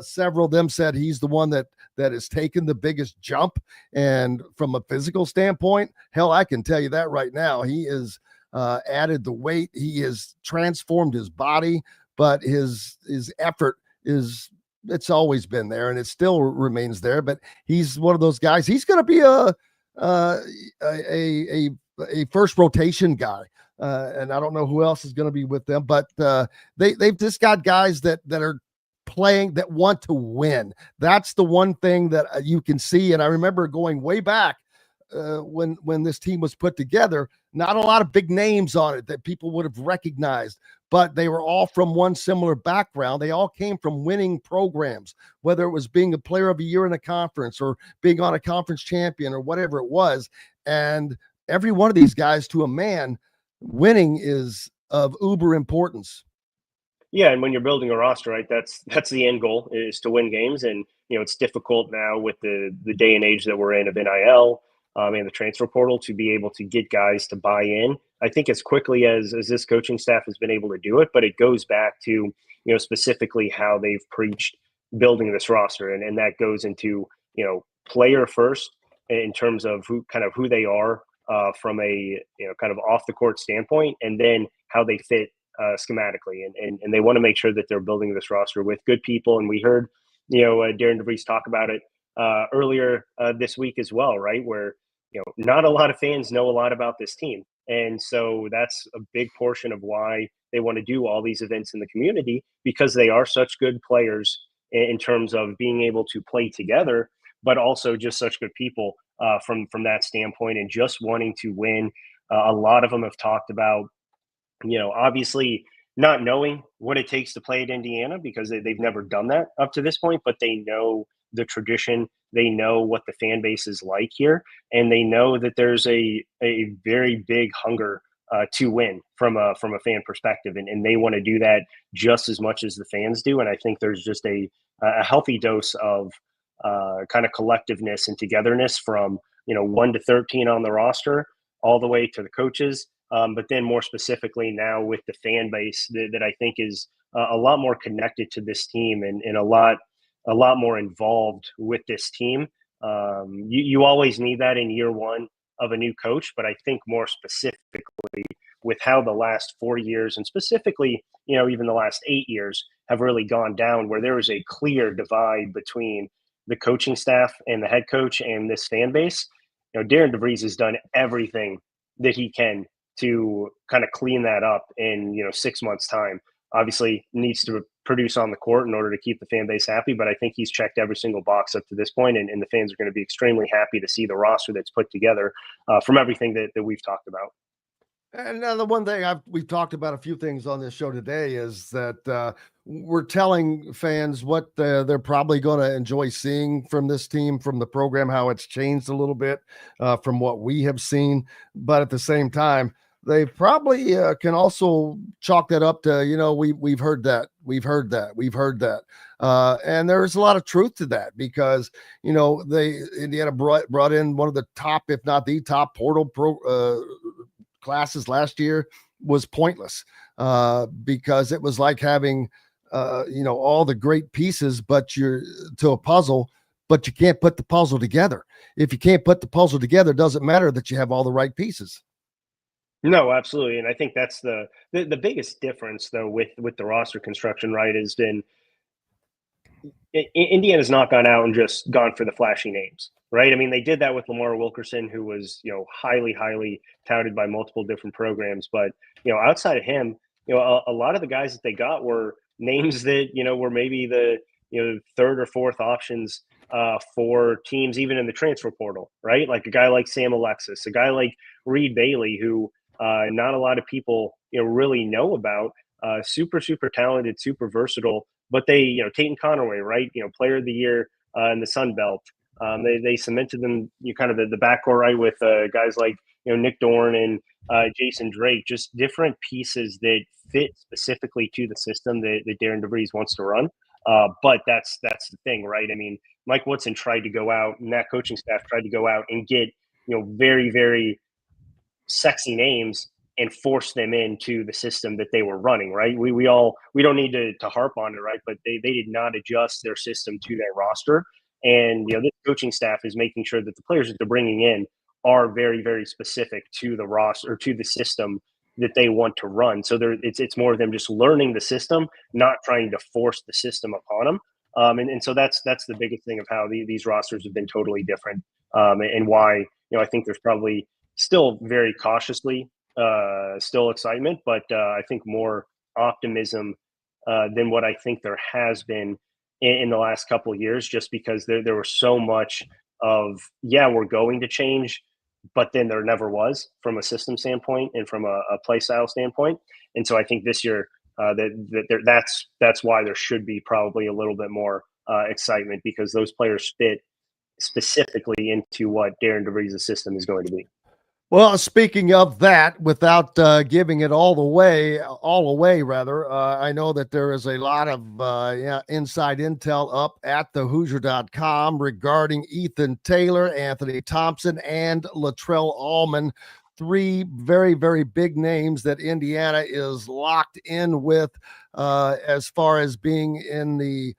Several of them said he's the one that has taken the biggest jump. And from a physical standpoint, hell, I can tell you that right now. He is added the weight. He has transformed his body, but his effort it's always been there, and it still remains there. But he's one of those guys. He's going to be a first rotation guy. And I don't know who else is going to be with them, but they've just got guys that are playing, that want to win. That's the one thing that you can see. And I remember going way back when this team was put together, not a lot of big names on it that people would have recognized, but they were all from one similar background. They all came from winning programs, whether it was being a player of a year in a conference or being on a conference champion or whatever it was. And every one of these guys, to a man, winning is of uber importance. Yeah, and when you're building a roster, right, that's the end goal, is to win games. And it's difficult now with the day and age that we're in of NIL and the transfer portal to be able to get guys to buy in, I think, as quickly as this coaching staff has been able to do it. But it goes back to specifically how they've preached building this roster, and that goes into player first in terms of who they are. From a kind of off the court standpoint, and then how they fit schematically, and they want to make sure that they're building this roster with good people. And we heard Darren DeVries talk about it earlier this week as well, right? Where not a lot of fans know a lot about this team, and so that's a big portion of why they want to do all these events in the community, because they are such good players in terms of being able to play together, but also just such good people. From that standpoint, and just wanting to win. A lot of them have talked about, obviously not knowing what it takes to play at Indiana, because they've never done that up to this point, but they know the tradition, they know what the fan base is like here, and they know that there's a very big hunger to win from a fan perspective, and they want to do that just as much as the fans do. And I think there's just a healthy dose of kind of collectiveness and togetherness from 1 to 13 on the roster all the way to the coaches, but then more specifically now with the fan base that I think is a lot more connected to this team and a lot more involved with this team. You always need that in year one of a new coach, but I think more specifically with how the last 4 years, and specifically even the last 8 years, have really gone down, where there is a clear divide between the coaching staff and the head coach and this fan base. Darren DeVries has done everything that he can to kind of clean that up in 6 months' time. Obviously needs to produce on the court in order to keep the fan base happy, but I think he's checked every single box up to this point, and the fans are going to be extremely happy to see the roster that's put together from everything that we've talked about. And the one thing we've talked about a few things on this show today is that we're telling fans what they're probably going to enjoy seeing from this team, from the program, how it's changed a little bit from what we have seen. But at the same time, they probably can also chalk that up to, we've heard that. And there's a lot of truth to that, because, Indiana brought in one of the top, if not the top portal classes last year, was pointless because it was like having all the great pieces to a puzzle, but you can't put the puzzle together. If you can't put the puzzle together, it doesn't matter that you have all the right pieces. No, absolutely. And I think that's the biggest difference, though, with the roster construction, right, has been Indiana's not gone out and just gone for the flashy names, right? I mean, they did that with Lamar Wilkerson, who was, highly, highly touted by multiple different programs. But, outside of him, a lot of the guys that they got were names that, were maybe the, third or fourth options for teams, even in the transfer portal, right? Like a guy like Sam Alexis, a guy like Reed Bailey, who not a lot of people, really know about. super, super talented, super versatile. But they, Tate Conaway, right? Player of the year in the Sun Belt. They cemented them, kind of the backcourt, right, with guys like Nick Dorn and Jason Drake, just different pieces that fit specifically to the system that Darren DeVries wants to run. But that's the thing, right? I mean, Mike Woodson tried to go out, and that coaching staff tried to go out and get very, very sexy names and force them into the system that they were running, right? We don't need to harp on it, right? But they did not adjust their system to their roster. And, this coaching staff is making sure that the players that they're bringing in are very, very specific to the roster or to the system that they want to run. So it's more of them just learning the system, not trying to force the system upon them. And so that's the biggest thing of how these rosters have been totally different, and why, I think there's probably still very cautiously still excitement, but I think more optimism than what I think there has been in the last couple of years, just because there was so much of, we're going to change, but then there never was from a system standpoint and from a play style standpoint. And so I think this year that's why there should be probably a little bit more excitement, because those players fit specifically into what Darren DeVries' system is going to be. Well, speaking of that, without giving it all away, I know that there is a lot of inside intel up at thehoosier.com regarding Ethan Taylor, Anthony Thompson, and Latrell Allman. 3 very, very big names that Indiana is locked in with as far as being in the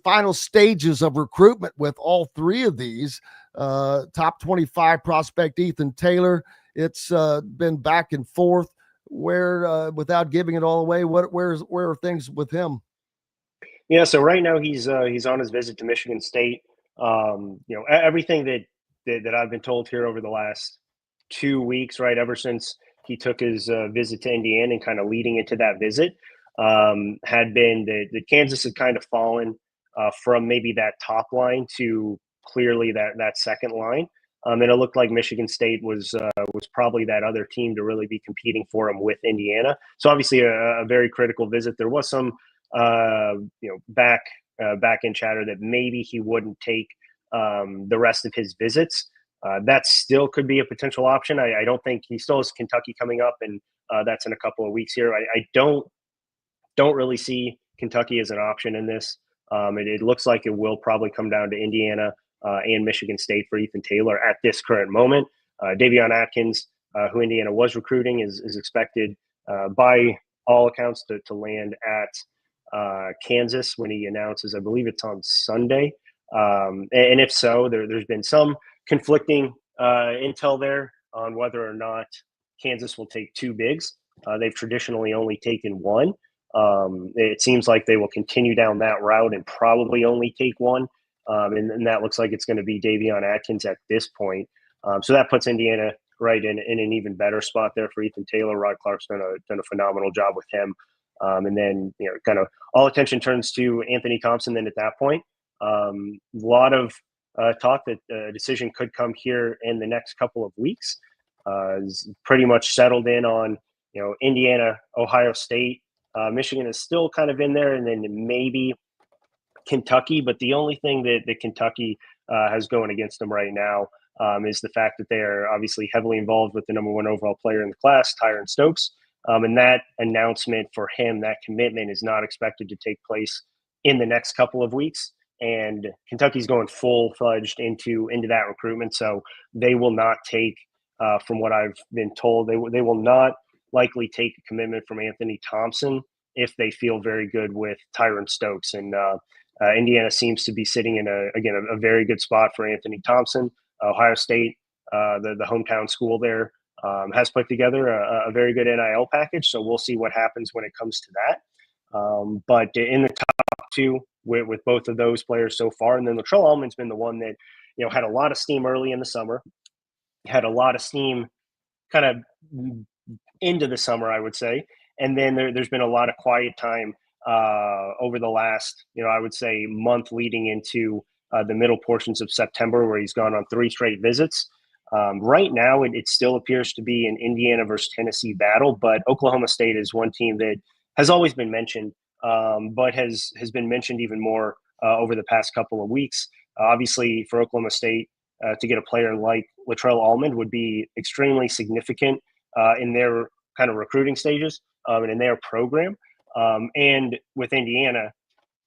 final stages of recruitment with all 3 of these. Top 25 prospect Ethan Taylor. It's been back and forth. Where, without giving it all away, where are things with him? Yeah, so right now he's on his visit to Michigan State. Everything that I've been told here over the last 2 weeks, right, ever since he took his visit to Indiana and kind of leading into that visit, had been that Kansas had kind of fallen from maybe that top line to clearly that second line. And it looked like Michigan State was probably that other team to really be competing for him with Indiana. So obviously a very critical visit. There was some back end chatter that maybe he wouldn't take the rest of his visits. That still could be a potential option. I don't think he still has Kentucky coming up, and that's in a couple of weeks here. I don't really see Kentucky as an option in this. It looks like it will probably come down to Indiana and Michigan State for Ethan Taylor at this current moment. Davion Atkins, who Indiana was recruiting, is expected by all accounts to land at Kansas when he announces. I believe it's on Sunday. And if so, there's been some conflicting intel there on whether or not Kansas will take 2 bigs. They've traditionally only taken 1. It seems like they will continue down that route and probably only take 1. And that looks like it's going to be Davion Atkins at this point. So that puts Indiana right in an even better spot there for Ethan Taylor. Rod Clark's done a phenomenal job with him. And then, kind of all attention turns to Anthony Thompson then at that point. A lot of talk that a decision could come here in the next couple of weeks. Is pretty much settled in on, Indiana, Ohio State. Michigan is still kind of in there, and then maybe Kentucky. But the only thing that Kentucky has going against them right now is the fact that they are obviously heavily involved with the number 1 overall player in the class, Tyron Stokes. And that announcement for him, that commitment, is not expected to take place in the next couple of weeks. And Kentucky's going full-fledged into that recruitment. So they will not take, from what I've been told, they will not likely take a commitment from Anthony Thompson if they feel very good with Tyron Stokes. And Indiana seems to be sitting in a very good spot for Anthony Thompson. Ohio State, the hometown school there, has put together a very good NIL package. So we'll see what happens when it comes to that. But in the top 2 with both of those players so far, and then Latrell Allman's been the one that had a lot of steam early in the summer, had a lot of steam kind of into the summer, I would say. And then there's been a lot of quiet time over the last, I would say, month leading into the middle portions of September, where he's gone on 3 straight visits. Right now, it still appears to be an Indiana versus Tennessee battle, but Oklahoma State is one team that has always been mentioned, but has been mentioned even more over the past couple of weeks. Obviously, for Oklahoma State to get a player like Latrell Almond would be extremely significant in their kind of recruiting stages and in their program. And with Indiana,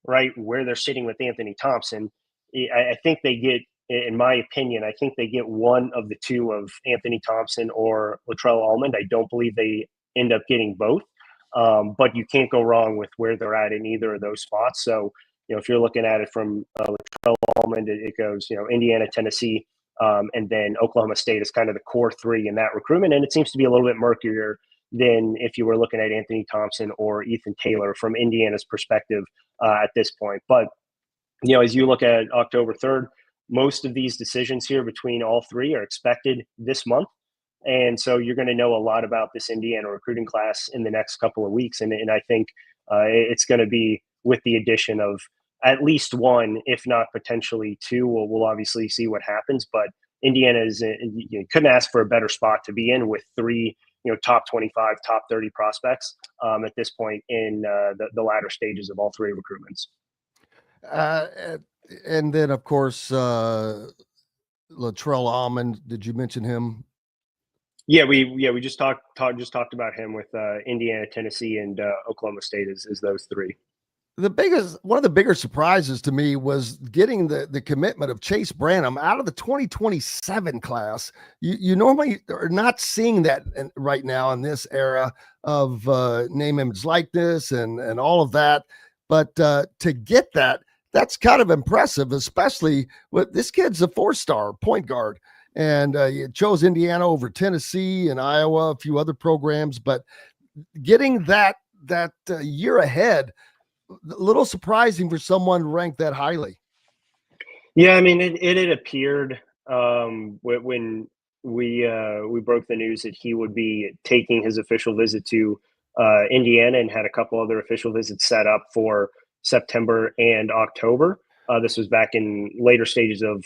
right, where they're sitting with Anthony Thompson, I think they get, in my opinion, I think they get one of the two of Anthony Thompson or Latrell Almond. I don't believe they end up getting both. But you can't go wrong with where they're at in either of those spots. So, if you're looking at it from Latrell Almond, it goes, Indiana, Tennessee, and then Oklahoma State is kind of the core three in that recruitment. And it seems to be a little bit murkier than if you were looking at Anthony Thompson or Ethan Taylor from Indiana's perspective at this point. But, as you look at October 3rd, most of these decisions here between all three are expected this month. And so you're going to know a lot about this Indiana recruiting class in the next couple of weeks. And I think it's going to be with the addition of at least one, if not potentially two. We'll obviously see what happens. But Indiana you couldn't ask for a better spot to be in with three, top 25, top 30 prospects at this point in the latter stages of all three recruitments. And then, of course, Latrell Almond. Did you mention him? Yeah, we just talked about him with Indiana, Tennessee, and Oklahoma State is those three. One of the bigger surprises to me was getting the commitment of Chase Branham out of the 2027 class. You normally are not seeing that right now in this era of name, image, likeness, and all of that. But to get that's kind of impressive, especially with this kid's a 4-star point guard. And you chose Indiana over Tennessee and Iowa, a few other programs, but getting that year ahead, a little surprising for someone ranked that highly. Yeah, I mean, it had appeared when we broke the news that he would be taking his official visit to Indiana and had a couple other official visits set up for September and October. This was back in later stages of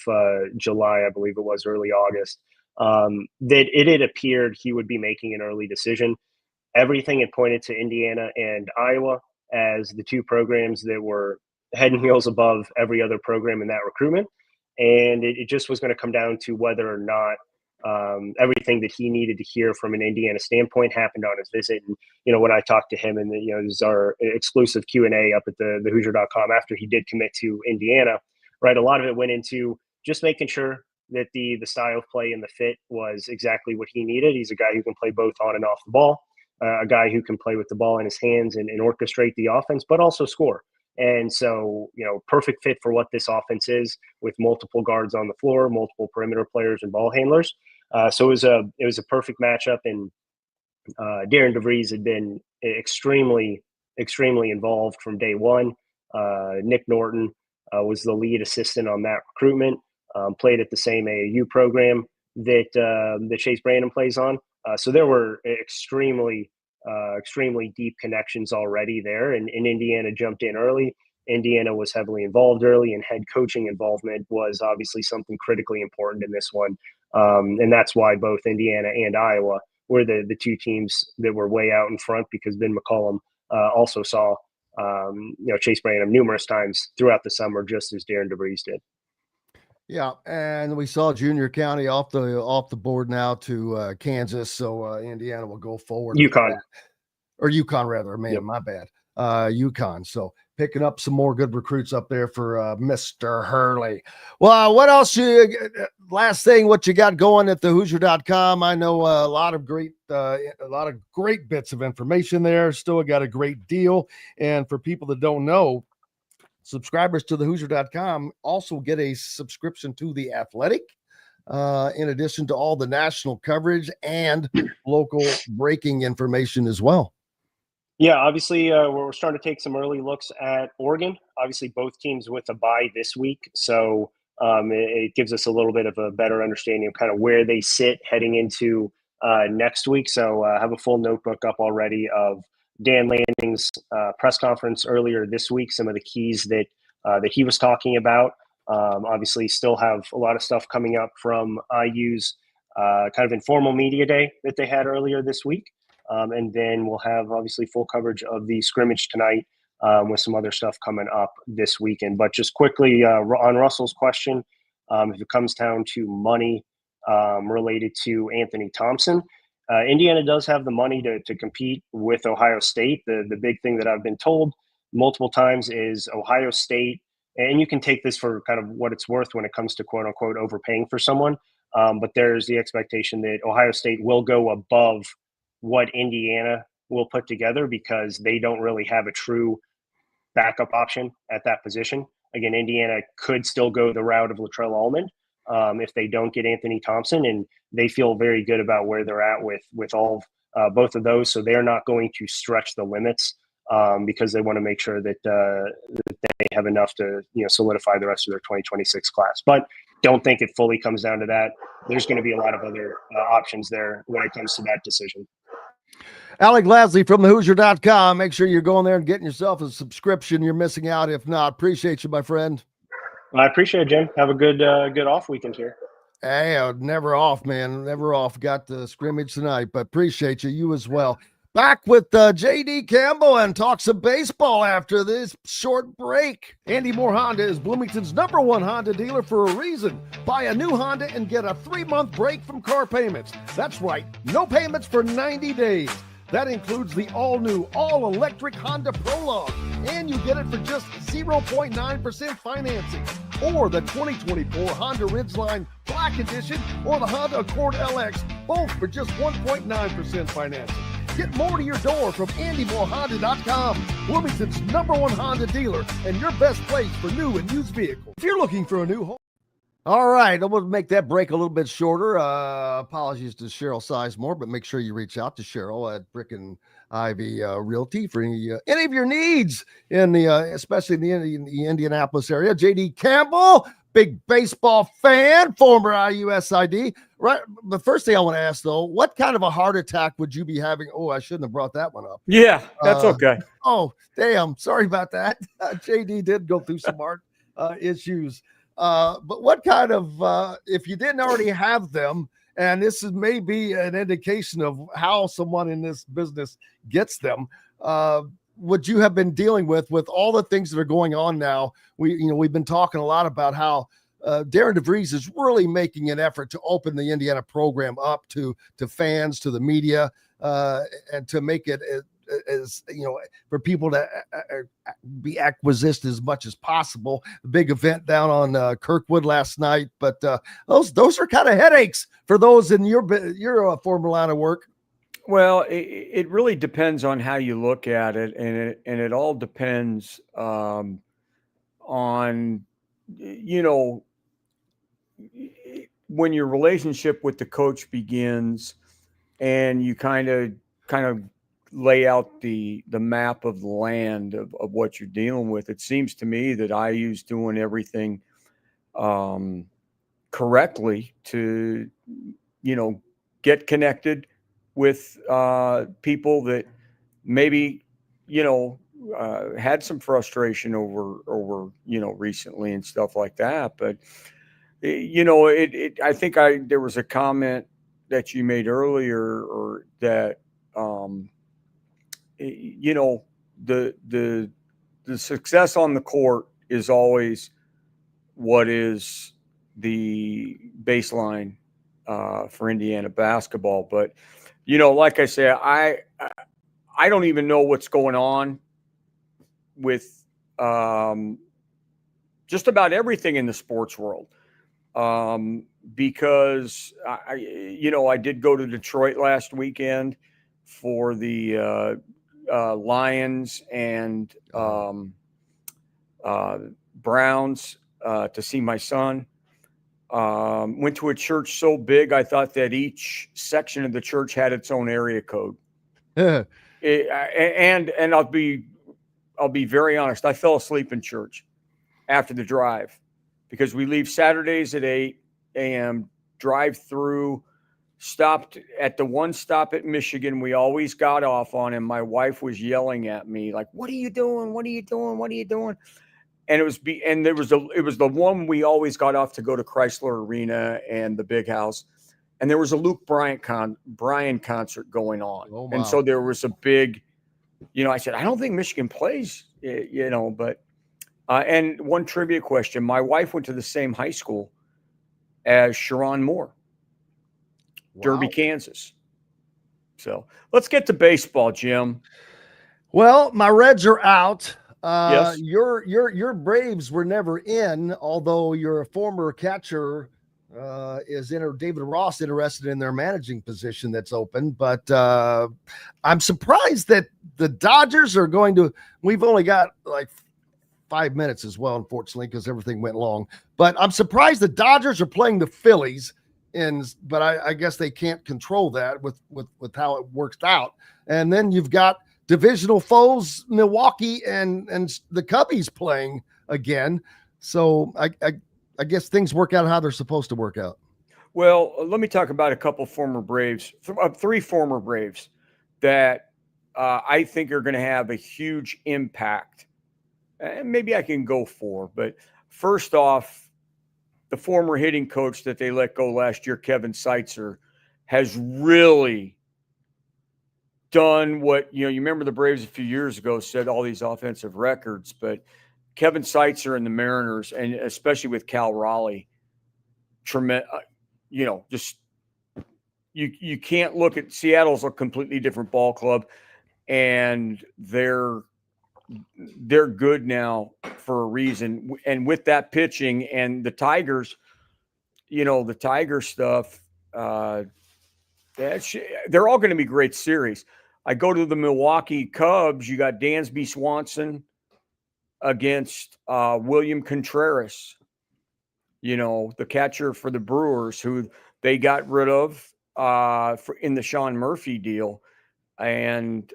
July, I believe it was, early August, that it had appeared he would be making an early decision. Everything had pointed to Indiana and Iowa as the two programs that were head and heels above every other program in that recruitment. And it just was going to come down to whether or not everything that he needed to hear from an Indiana standpoint happened on his visit. And, when I talked to him, and, this is our exclusive Q&A up at the Hoosier.com after he did commit to Indiana, right? A lot of it went into just making sure that the style of play and the fit was exactly what he needed. He's a guy who can play both on and off the ball, a guy who can play with the ball in his hands and orchestrate the offense, but also score. And so, perfect fit for what this offense is, with multiple guards on the floor, multiple perimeter players and ball handlers. So it was a perfect matchup, and Darren DeVries had been extremely, extremely involved from day one. Nick Norton was the lead assistant on that recruitment, played at the same AAU program that Chase Branham plays on. So there were extremely deep connections already there, and Indiana jumped in early. Indiana was heavily involved early, and head coaching involvement was obviously something critically important in this one. And that's why both Indiana and Iowa were the two teams that were way out in front, because Ben McCollum also saw Chase Branham numerous times throughout the summer, just as Darren DeVries did. Yeah, and we saw Junior County off the board now to Kansas, so Indiana will go forward. UConn rather. Man, yep. My bad. UConn. So picking up some more good recruits up there for Mr. Hurley. Well, what else? Last thing, what you got going at the Hoosier.com? I know a lot of great bits of information there. Still got a great deal, and for people that don't know, subscribers to the Hoosier.com also get a subscription to The Athletic, in addition to all the national coverage and local breaking information as well. Yeah, obviously, we're starting to take some early looks at Oregon. Obviously, both teams with a bye this week, so it gives us a little bit of a better understanding of kind of where they sit heading into next week. So I have a full notebook up already of Dan Lanning's press conference earlier this week, some of the keys that he was talking about. Obviously, still have a lot of stuff coming up from IU's kind of informal media day that they had earlier this week. And then we'll have obviously full coverage of the scrimmage tonight with some other stuff coming up this weekend. But just quickly on Russell's question, if it comes down to money related to Anthony Thompson, Indiana does have the money to compete with Ohio State. The big thing that I've been told multiple times is Ohio State, and you can take this for kind of what it's worth when it comes to quote unquote overpaying for someone. But there's the expectation that Ohio State will go above what Indiana will put together because they don't really have a true backup option at that position. Again, Indiana could still go the route of Latrell Allman if they don't get Anthony Thompson, and they feel very good about where they're at with all both of those. So they're not going to stretch the limits because they want to make sure that they have enough to solidify the rest of their 2026 class. But don't think it fully comes down to that. There's going to be a lot of other options there when it comes to that decision. Alec Lasley from the Hoosier.com. Make sure you're going there and getting yourself a subscription. You're missing out if not. Appreciate you, my friend. I appreciate it, Jim. Have a good off weekend here. Hey, never off, man. Never off. Got the scrimmage tonight, but appreciate you. You as well. Back with J.D. Campbell and talk some baseball after this short break. Andy Moore Honda is Bloomington's #1 Honda dealer for a reason. Buy a new Honda and get a 3-month break from car payments. That's right, no payments for 90 days. That includes the all-new, all-electric Honda Prologue, and you get it for just 0.9% financing. Or the 2024 Honda Ridgeline Black Edition or the Honda Accord LX, both for just 1.9% financing. Get more to your door from AndyMooreHonda.com, Bloomington's #1 Honda dealer and your best place for new and used vehicles. If you're looking for a new home. All right, I'm going to make that break a little bit shorter. Apologies to Cheryl Sizemore, but make sure you reach out to Cheryl at Brick and Ivy Realty for any of your needs in the, especially in the Indianapolis area. J.D. Campbell, big baseball fan, former IUSID. Right. The first thing I want to ask, though, what kind of a heart attack would you be having? Oh, I shouldn't have brought that one up. Yeah, that's okay. Oh, damn. Sorry about that. J.D. did go through some heart issues. But what kind of, if you didn't already have them, and this is maybe an indication of how someone in this business gets them, would you have been dealing with all the things that are going on now? We've been talking a lot about how Darren DeVries is really making an effort to open the Indiana program up to fans, to the media, and to make it as for people to be acquisitioned as much as possible. The big event down on Kirkwood last night, but those are kind of headaches for those in your former line of work. Well, it really depends on how you look at it, and it all depends on when your relationship with the coach begins, and you kind of lay out the map of the land of what you're dealing with. It seems to me that IU's doing everything correctly to, get connected with people that maybe, had some frustration over recently and stuff like that. But, I think there was a comment that you made earlier, or that, the success on the court is always what is the baseline for Indiana basketball. But, like I say, I don't even know what's going on with just about everything in the sports world. Because I did go to Detroit last weekend for the Lions and Browns to see my son. Went to a church so big I thought that each section of the church had its own area code. And I'll be very honest, I fell asleep in church after the drive, because we leave Saturdays at 8 a.m., drive through, stopped at the one stop at Michigan we always got off on, and my wife was yelling at me like, "What are you doing? What are you doing? What are you doing?" And it was the one we always got off to go to Chrysler Arena and the Big House. and there was a Luke Bryan concert going on. Oh, wow. And so there was a big, I said, I don't think Michigan plays, but and one trivia question. My wife went to the same high school as Sharon Moore, Derby, Kansas. So let's get to baseball, Jim. Well, my Reds are out. Yes. Your Braves were never in, although your former catcher David Ross interested in their managing position that's open. But I'm surprised that the Dodgers are going to. We've only got like 5 minutes as well, unfortunately, because everything went long. But I'm surprised the Dodgers are playing the Phillies. But I guess they can't control that with how it works out. And then you've got divisional foes, Milwaukee and the Cubbies playing again. So I guess things work out how they're supposed to work out. Well, let me talk about a couple former Braves, three former Braves that I think are going to have a huge impact. And maybe I can go four, but first off, the former hitting coach that they let go last year, Kevin Seitzer, has really done what, you remember the Braves a few years ago said all these offensive records, but Kevin Seitzer and the Mariners, and especially with Cal Raleigh, just you can't look at Seattle's a completely different ball club, and they're good now for a reason. And with that pitching and the Tigers, the Tiger stuff, they're all going to be great series. I go to the Milwaukee Cubs. You got Dansby Swanson against William Contreras, the catcher for the Brewers, who they got rid of in the Sean Murphy deal. And,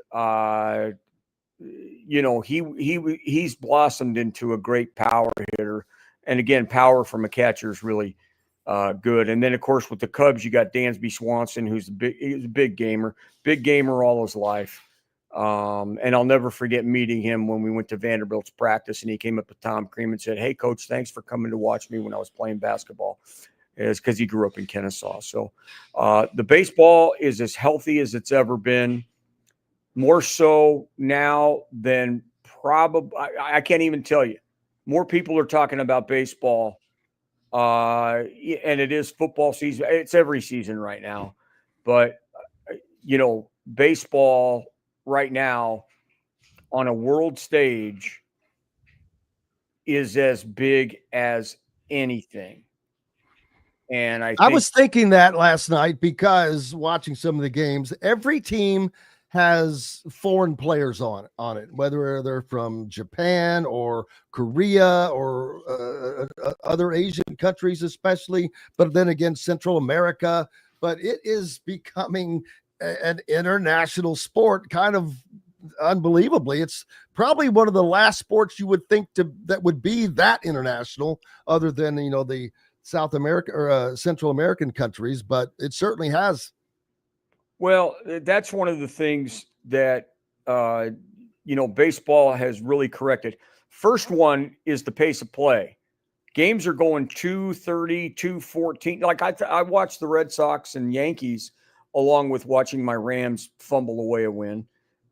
he's blossomed into a great power hitter. And again, power from a catcher is really good. And then, of course, with the Cubs, you got Dansby Swanson, he's a big gamer all his life. And I'll never forget meeting him when we went to Vanderbilt's practice, and he came up to Tom Cream and said, "Hey, Coach, thanks for coming to watch me when I was playing basketball." It's because he grew up in Kennesaw. So the baseball is as healthy as it's ever been. More so now than probably, I can't even tell you. More people are talking about baseball, and it is football season. It's every season right now. But, baseball right now on a world stage is as big as anything. And I was thinking that last night because watching some of the games, every team has foreign players on it, whether they're from Japan or Korea or other Asian countries, especially, but then again, Central America. But it is becoming an international sport, kind of unbelievably. It's probably one of the last sports you would think that would be that international, other than, the South America or Central American countries, but it certainly has. Well, that's one of the things that, baseball has really corrected. First one is the pace of play. Games are going 2:30, 2:14. Like I watched the Red Sox and Yankees along with watching my Rams fumble away a win.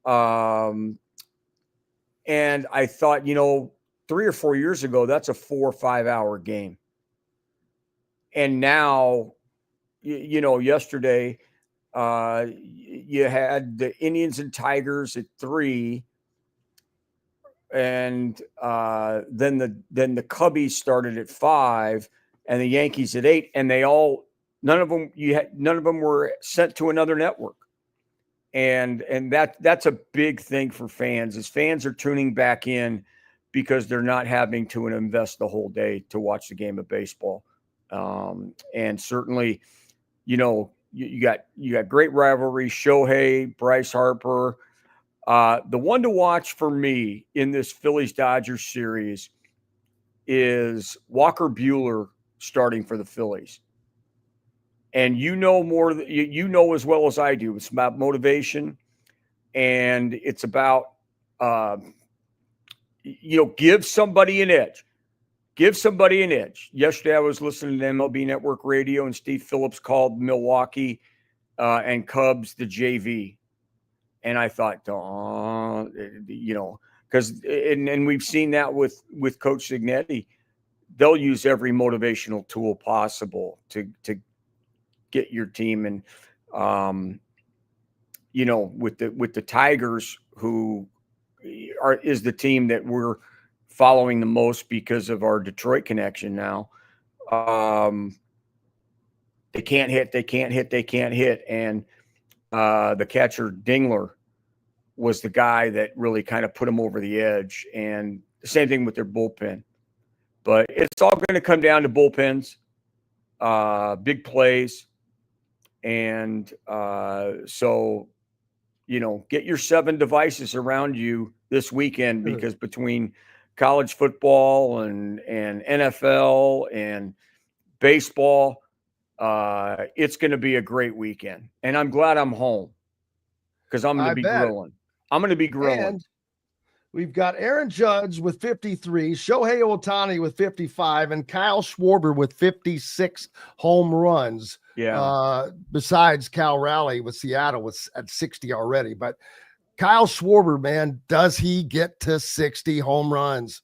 And I thought, 3 or 4 years ago, that's a 4 or 5 hour game. And now, yesterday, you had the Indians and Tigers at 3, and then the Cubbies started at 5, and the Yankees at 8, and none of them were sent to another network, and that's a big thing for fans. As fans are tuning back in because they're not having to invest the whole day to watch the game of baseball, and certainly, You got great rivalry, Shohei, Bryce Harper. The one to watch for me in this Phillies-Dodgers series is Walker Buehler starting for the Phillies. And more, as well as I do. It's about motivation, and it's about, give somebody an edge. give somebody an edge. Yesterday, I was listening to MLB Network Radio, and Steve Phillips called Milwaukee and Cubs the JV. And I thought, because and we've seen that with Coach Signetti. They'll use every motivational tool possible to get your team. And with the Tigers, who is the team that we're following the most because of our Detroit connection now. They can't hit. And the catcher Dingler was the guy that really kind of put them over the edge. And the same thing with their bullpen. But it's all going to come down to bullpens, big plays. And so, get your 7 devices around you this weekend, because between college football and NFL and baseball, it's going to be a great weekend. And I'm glad I'm home, because I'm going to be grilling. I'm going to be grilling. And we've got Aaron Judge with 53, Shohei Ohtani with 55, and Kyle Schwarber with 56 home runs. Yeah. Besides Cal Raleigh with Seattle was at 60 already. But Kyle Schwarber, man, does he get to 60 home runs?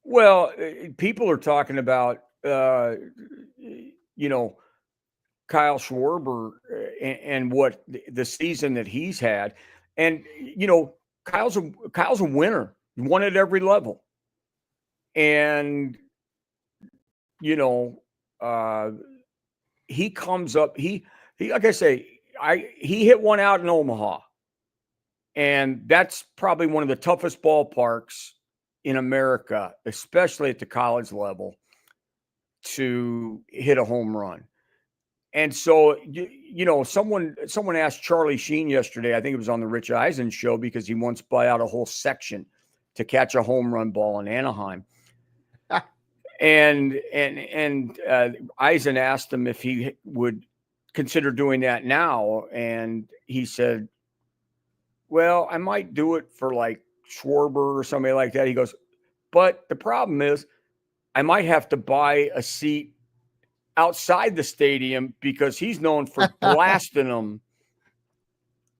Well, people are talking about, Kyle Schwarber and what the season that he's had. And, Kyle's a winner. He won at every level. And, he comes up, he like I say, he hit one out in Omaha. And that's probably one of the toughest ballparks in America, especially at the college level, to hit a home run. And so, someone asked Charlie Sheen yesterday, I think it was on the Rich Eisen show, because he once bought out a whole section to catch a home run ball in Anaheim. and Eisen asked him if he would consider doing that now. And he said, well, I might do it for like Schwarber or somebody like that. He goes, but the problem is I might have to buy a seat outside the stadium, because he's known for blasting them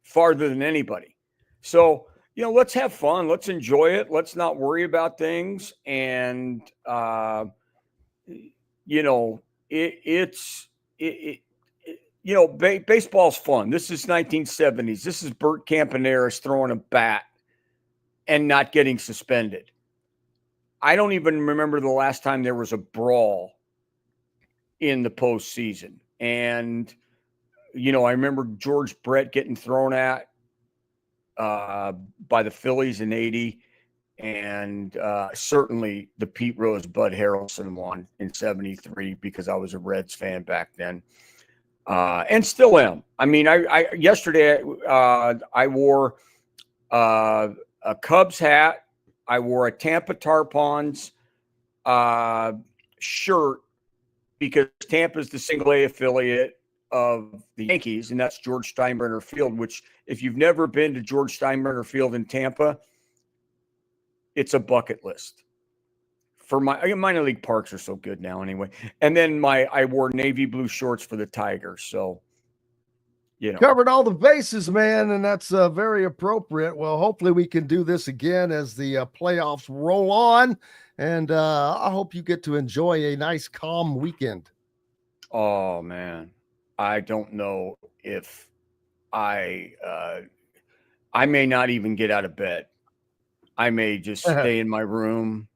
farther than anybody. So, let's have fun. Let's enjoy it. Let's not worry about things. And, baseball's fun. This is 1970s. This is Bert Campaneris throwing a bat and not getting suspended. I don't even remember the last time there was a brawl in the postseason. And, I remember George Brett getting thrown at by the Phillies in 80. And certainly the Pete Rose, Bud Harrelson one in 73, because I was a Reds fan back then. And still am. I mean, I yesterday I wore a Cubs hat. I wore a Tampa Tarpons shirt, because Tampa is the single A affiliate of the Yankees, and that's George Steinbrenner Field, which, if you've never been to George Steinbrenner Field in Tampa, it's a bucket list. For minor league parks are so good now anyway. And then I wore navy blue shorts for the Tigers. So, covered all the bases, man. And that's very appropriate. Well, hopefully we can do this again as the playoffs roll on. And I hope you get to enjoy a nice, calm weekend. Oh man. I don't know if I may not even get out of bed. I may just stay in my room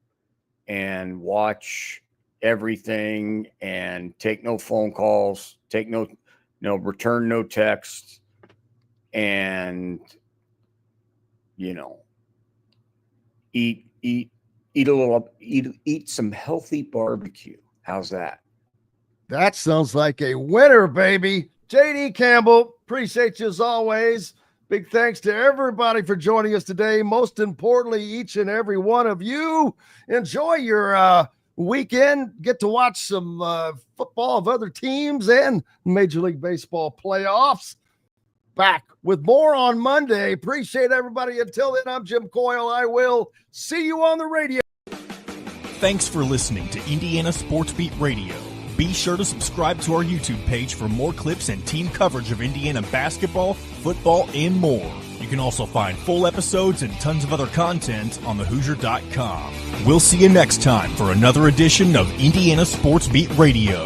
and watch everything and take no phone calls, return no texts, and, eat some healthy barbecue. How's that? That sounds like a winner, baby. JD Campbell, appreciate you as always. Big thanks to everybody for joining us today. Most importantly, each and every one of you. Enjoy your weekend. Get to watch some football of other teams and Major League Baseball playoffs. Back with more on Monday. Appreciate everybody. Until then, I'm Jim Coyle. I will see you on the radio. Thanks for listening to Indiana Sports Beat Radio. Be sure to subscribe to our YouTube page for more clips and team coverage of Indiana basketball, football, and more. You can also find full episodes and tons of other content on thehoosier.com. We'll see you next time for another edition of Indiana Sports Beat Radio.